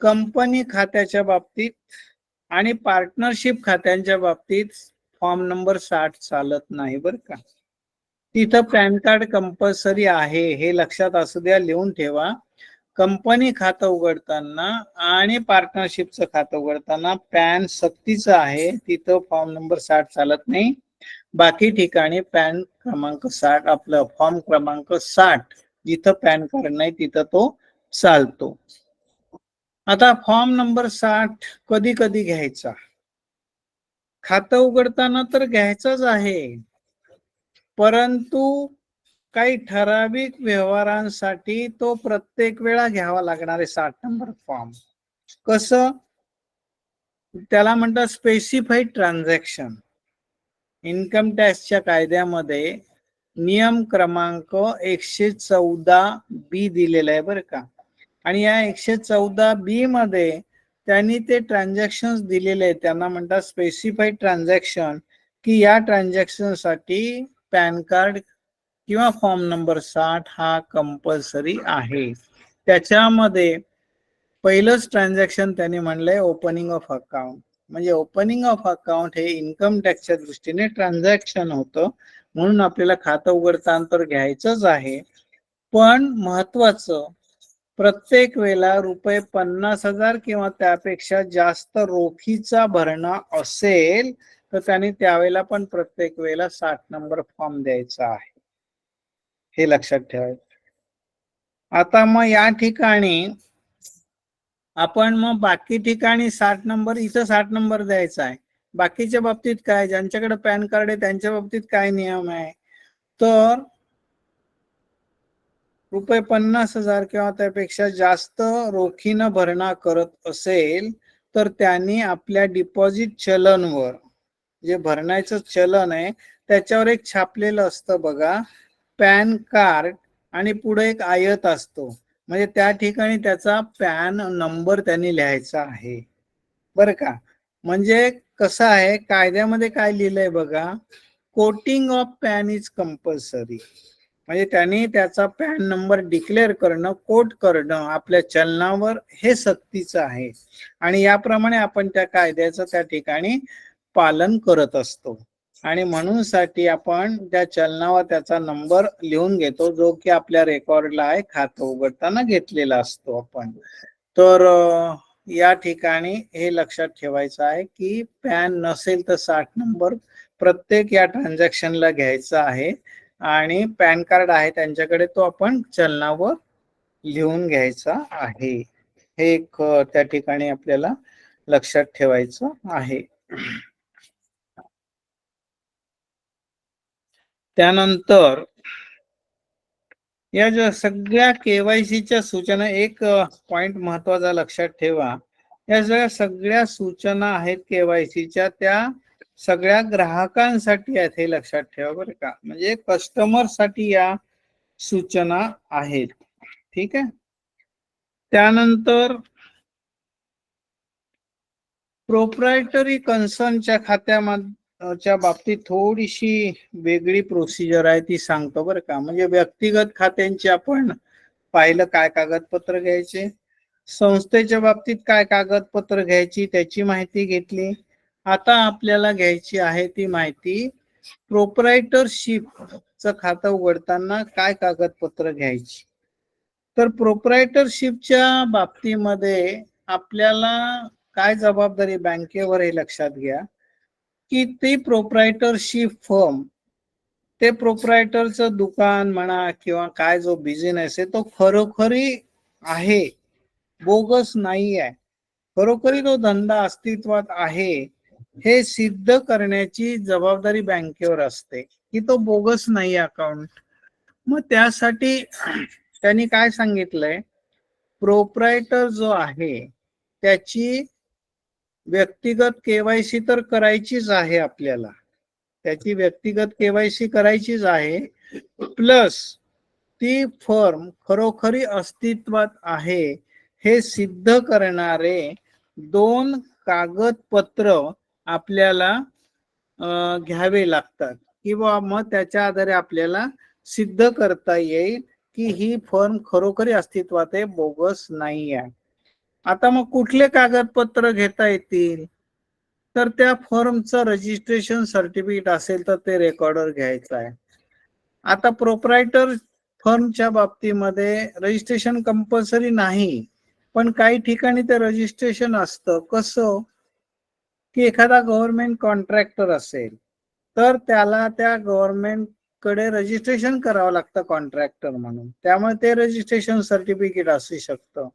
कंपनी खात्याच्या बाबतीत आणि पार्टनरशिप खात्यांच्या बाबतीत फॉर्म नंबर 60 चालत नाही, बरं का. तिथं पॅन कार्ड कंपल्सरी आहे, हे लक्षात असू द्या, लिहून ठेवा. कंपनी खातं उघडताना आणि पार्टनरशिपचं खातं उघडताना पॅन सक्तीचं आहे, तिथं फॉर्म नंबर 60 चालत नाही. बाकी ठिकाणी पॅन क्रमांक 60, आपलं फॉर्म क्रमांक 60 जिथं पॅन कार्ड नाही तिथं तो चालतो. आता फॉर्म नंबर 60 कधी कधी घ्यायचा? खातं उघडताना तर घ्यायचंच आहे, परंतु काही ठराविक व्यवहारांसाठी तो प्रत्येक वेळा घ्यावा लागणार आहे 60 नंबर फॉर्म. कसं? त्याला म्हणतात स्पेसिफाईड ट्रान्झॅक्शन. इन्कम टॅक्सच्या कायद्यामध्ये नियम क्रमांक 114B दिलेला आहे, बरं का. आणि या 114B मध्ये त्यांनी ते ट्रान्झॅक्शन दिलेले आहेत, त्यांना म्हणतात स्पेसिफाईड ट्रान्झॅक्शन, की या ट्रान्झॅक्शन साठी पॅन कार्ड किंवा फॉर्म नंबर 60 हा कंपल्सरी आहे. त्याच्यामध्ये पहिलंच ट्रान्झॅक्शन त्यांनी म्हणलंय ओपनिंग ऑफ अकाउंट. म्हणजे ओपनिंग ऑफ अकाउंट हे इन्कम टॅक्सच्या दृष्टीने ट्रान्झॅक्शन होतं, म्हणून आपल्याला खातं उघडताना तर घ्यायचंच आहे. पण महत्वाचं, प्रत्येक वेळेला ₹50,000 किंवा त्यापेक्षा जास्त रोखीचा भरणा असेल तर त्यांनी त्यावेळेला पण प्रत्येक वेळेला 60 नंबर फॉर्म द्यायचा आहे, हे लक्षात ठेवायचं. आता मग या ठिकाणी आपण मग बाकी ठिकाणी 60 नंबर, इथं 60 नंबर द्यायचा आहे, बाकीच्या बाबतीत काय, ज्यांच्याकडे पॅन कार्ड आहे त्यांच्या बाबतीत काय नियम आहे? तर ₹50,000 किंवा त्यापेक्षा जास्त रोखीनं भरणा करत असेल तर त्यांनी आपल्या डिपॉझिट चलनवर, जे भरण्याचं चलन आहे त्याच्यावर एक छापलेलं असतं बघा, पॅन कार्ड, आणि पुढे एक आयत असतो, म्हणजे त्या ठिकाणी त्याचा पॅन नंबर त्यांनी लिहायचा आहे, बरं का. म्हणजे कसं आहे, कायद्यामध्ये काय लिहिलंय बघा, coating of pan is compulsory. म्हणजे त्यांनी त्याचा पॅन नंबर डिक्लेअर करणं, कोट करणं आपल्या चलनावर हे सक्तीचं आहे, आणि याप्रमाणे आपण त्या कायद्याचं त्या ठिकाणी पालन करत असतो. आणि म्हणून साठी आपण त्या चलनावर त्याचा नंबर लिहून घेतो, जो की आपल्या रेकॉर्डला आहे, खातं उघडताना घेतलेला असतो आपण. तर या ठिकाणी हे लक्षात ठेवायचं आहे की पॅन नसेल तर 60 नंबर प्रत्येक या ट्रान्झॅक्शनला घ्यायचा आहे, आणि पॅन कार्ड आहे त्यांच्याकडे तो आपण चलनावर लिहून घ्यायचा आहे. हे एक त्या ठिकाणी आपल्याला लक्षात ठेवायचं आहे. त्यानंतर या ज्या सगळ्या केवायसीच्या सूचना, एक पॉइंट महत्वाचा लक्षात ठेवा, या सगळ्या सूचना आहेत केवायसीच्या, त्या सगळ्या ग्राहकांसाठी आहेत, हे लक्षात ठेवा बरं का. म्हणजे कस्टमर साठी या सूचना आहेत. ठीक आहे. त्यानंतर प्रोप्रायटरी कन्सर्नच्या खात्याच्या बाबतीत थोडीशी वेगळी प्रोसिजर आहे, ती सांगतो बरं का. म्हणजे व्यक्तिगत खात्यांची आपण पाहिलं काय कागदपत्र घ्यायचे, संस्थेच्या बाबतीत काय कागदपत्र घ्यायची त्याची माहिती घेतली. आता आपल्याला घ्यायची आहे ती माहिती प्रोप्रायटरशिपचं खातं उघडताना काय कागदपत्र घ्यायची. तर प्रोप्रायटरशिपच्या बाबतीमध्ये आपल्याला काय जबाबदारी बँकेवर हे लक्षात घ्या की ती प्रोप्रायटरशिप फर्म, ते प्रोप्रायटरचं दुकान म्हणा किंवा काय जो बिझनेस आहे तो खरोखरी आहे, बोगस नाही आहे, खरोखरी तो धंदा अस्तित्वात आहे हे सिद्ध करण्याची जबाबदारी बँकेवर असते की तो बोगस नाही अकाउंट. मग त्यासाठी त्यांनी काय सांगितलंय, प्रोप्रायटर जो आहे त्याची व्यक्तिगत केवायसी तर करायचीच आहे आपल्याला, त्याची व्यक्तिगत केवायसी करायचीच आहे, प्लस ती फर्म खरोखरी अस्तित्वात आहे हे सिद्ध करणारे 2 कागदपत्र आपल्याला घ्यावे लागतात किंवा मग त्याच्या आधारे आपल्याला सिद्ध करता येईल की ही फर्म खरोखरी अस्तित्वात आहे, बोगस नाही आहे. आता मग कुठले कागदपत्र घेता येतील, तर त्या फर्मचं रजिस्ट्रेशन सर्टिफिकेट असेल तर ते रेकॉर्डर घ्यायचं आहे. आता प्रोप्रायटर फर्मच्या बाबतीमध्ये रजिस्ट्रेशन कंपल्सरी नाही, पण काही ठिकाणी ते रजिस्ट्रेशन असतं. कसं की एखादा गव्हर्नमेंट कॉन्ट्रॅक्टर असेल तर त्याला त्या गव्हर्नमेंट कडे रजिस्ट्रेशन करावं लागतं कॉन्ट्रॅक्टर म्हणून, त्यामुळे ते रजिस्ट्रेशन सर्टिफिकेट असू शकतं.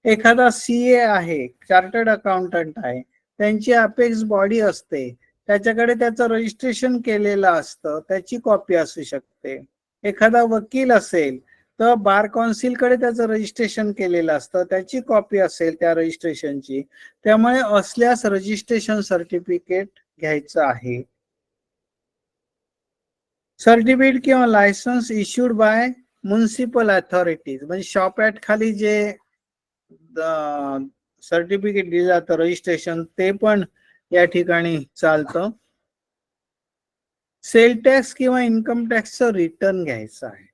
एखादा सीए आहे, चार्टर्ड अकाउंटंट आहे, त्यांची अपेक्स बॉडी असते, त्याच्याकडे त्याचं रजिस्ट्रेशन केलेलं असतं, त्याची कॉपी असू शकते. एखादा वकील असेल तर बार काउन्सिलकडे त्याचं रजिस्ट्रेशन केलेलं असतं, त्याची कॉपी असेल त्या रजिस्ट्रेशनची. त्यामुळे असल्यास रजिस्ट्रेशन सर्टिफिकेट घ्यायचं आहे. सर्टिफिकेट किंवा licence issued by municipal authorities, म्हणजे शॉप ऍक्ट खाली जे सर्टिफिकेट दिलं जातं रजिस्ट्रेशन, ते पण या ठिकाणी चालतं. सेल टॅक्स किंवा इन्कम टॅक्सचं रिटर्न घ्यायचं आहे.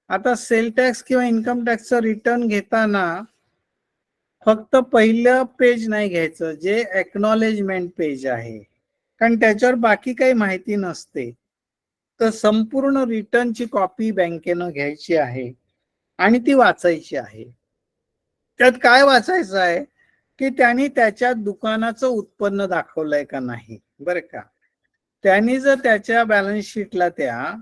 आता सेल टॅक्स किंवा इन्कम टॅक्सचं रिटर्न घेताना फक्त पहिलं पेज नाही घ्यायचं जे एक्नॉलेजमेंट पेज आहे, कारण त्याच्यावर बाकी काही माहिती नसते. तर संपूर्ण रिटर्नची कॉपी बँकेनं घ्यायची आहे आणि ती वाचायची आहे. त्यात काय वाचायचं आहे की त्यांनी त्याच्या दुकानाचं उत्पन्न दाखवलंय का नाही, बरं का. त्यांनी जर त्याच्या बॅलन्स शीटला त्या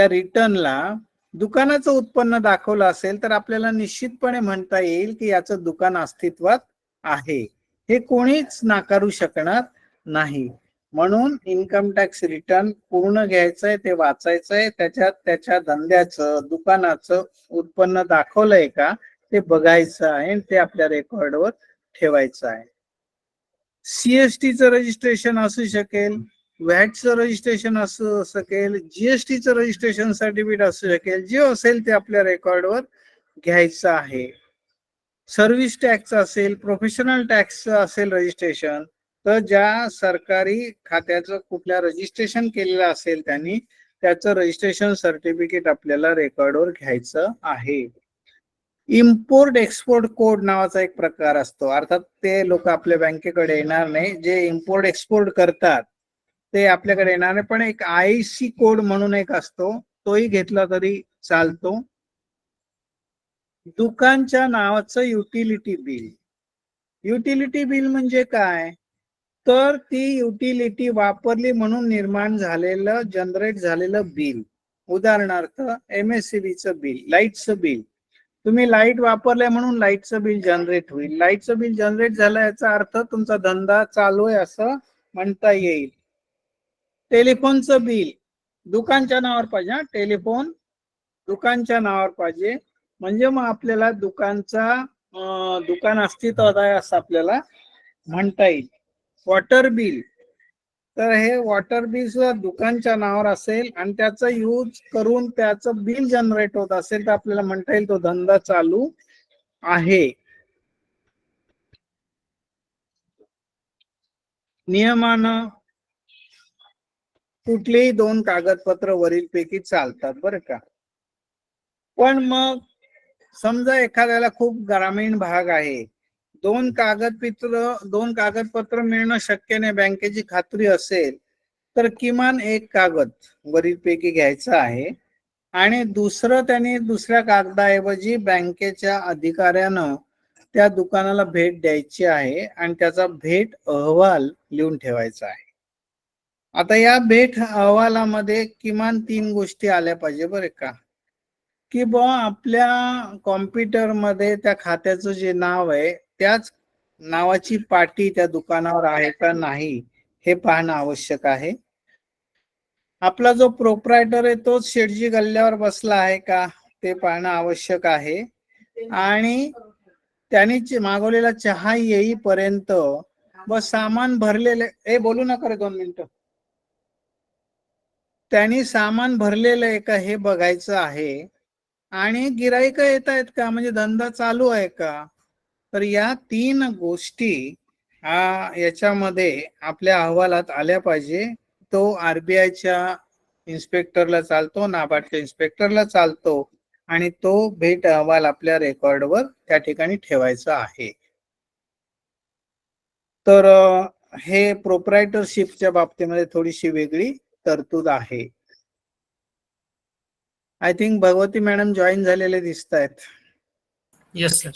रिटर्नला दुकानाचं उत्पन्न दाखवलं असेल तर आपल्याला निश्चितपणे म्हणता येईल की याचं दुकान अस्तित्वात आहे, हे कोणीच नाकारू शकणार नाही. म्हणून इन्कम टॅक्स रिटर्न पूर्ण घ्यायचंय, ते वाचायचंय, त्याच्यात त्याच्या धंद्याचं दुकानाचं उत्पन्न दाखवलंय का ते बघायचं आहे आणि ते आपल्या रेकॉर्डवर ठेवायचं आहे. सीएसटीचं रजिस्ट्रेशन असू शकेल, व्हॅटचं रजिस्ट्रेशन असू शकेल, जीएसटीचं रजिस्ट्रेशन सर्टिफिकेट असू शकेल, जे असेल ते आपल्या रेकॉर्डवर घ्यायचं आहे. सर्व्हिस टॅक्स असेल, प्रोफेशनल टॅक्स असेल रजिस्ट्रेशन, तर ज्या सरकारी खात्याचं कुठल्या रजिस्ट्रेशन केलेलं असेल त्यांनी त्याचं रजिस्ट्रेशन सर्टिफिकेट आपल्याला रेकॉर्डवर घ्यायचं आहे. इम्पोर्ट एक्सपोर्ट कोड नावाचा एक प्रकार असतो, अर्थात ते लोक आपल्या बँकेकडे येणार नाही, जे इम्पोर्ट एक्सपोर्ट करतात ते आपल्याकडे येणार नाही, पण एक आयसी कोड म्हणून एक असतो, तोही घेतला तरी चालतो. दुकानच्या नावाचं युटिलिटी बिल. युटिलिटी बिल म्हणजे काय, तर ती युटिलिटी वापरली म्हणून निर्माण झालेलं जनरेट झालेलं बिल. उदाहरणार्थ MSCBचं बिल, लाईटचं बिल, तुम्ही लाईट वापरले म्हणून लाईटचं बिल जनरेट होईल. लाईटचं बिल जनरेट झालं याचा अर्थ तुमचा धंदा चालू आहे असं म्हणता येईल. टेलिफोनचं बिल दुकानच्या नावावर पाहिजे, टेलिफोन दुकानच्या नावावर पाहिजे. म्हणजे मग आपल्याला दुकान अस्तित्वात आहे असं आपल्याला म्हणता येईल. वॉटर बिल, तर हे वॉटर बिल सुद्धा दुकानच्या नावावर असेल आणि त्याचा यूज करून त्याचं बिल जनरेट होत असेल तर आपल्याला म्हणता येईल तो धंदा चालू आहे. नियमानं कुठलेही 2 कागदपत्र वरीलपैकी चालतात बरं का. पण मग समजा एखाद्याला खूप ग्रामीण भाग आहे, 2 कागदपत्र मिळणं शक्य नाही, बँकेची खात्री असेल तर किमान 1 कागद वरीलपैकी घ्यायचा आहे आणि दुसऱ्या कागदाऐवजी बँकेच्या अधिकाऱ्यानं त्या दुकानाला भेट द्यायची आहे आणि त्याचा भेट अहवाल लिहून ठेवायचा आहे. आता या भेट अहवालामध्ये किमान 3 गोष्टी आल्या पाहिजे बरं का, की बुवा आपल्या कॉम्प्युटरमध्ये त्या खात्याचं जे नाव आहे त्याच नावाची पाटी त्या दुकानावर आहे का नाही हे पाहणं आवश्यक आहे. आपला जो प्रोप्रायटर आहे तोच शेटजी गल्ल्यावर बसला आहे का ते पाहणं आवश्यक आहे. आणि त्यांनी मागवलेला चहा येईपर्यंत बस सामान भरलेले बोलू नका रे 2 मिनिटं. त्यांनी सामान भरलेलं आहे का हे बघायचं आहे आणि गिराईक येत आहेत का, म्हणजे धंदा चालू आहे का. तर या 3 गोष्टी याच्यामध्ये आपल्या अहवालात आल्या पाहिजे. तो RBIच्या इन्स्पेक्टरला चालतो, नाबार्डच्या इन्स्पेक्टरला चालतो आणि तो भेट अहवाल आपल्या रेकॉर्डवर त्या ठिकाणी ठेवायचा आहे. तर हे प्रोप्रायटरशिपच्या बाबतीमध्ये थोडीशी वेगळी तरतूद आहे. I think Bhagwati madam join झालेले दिसत आहेत. Yes sir.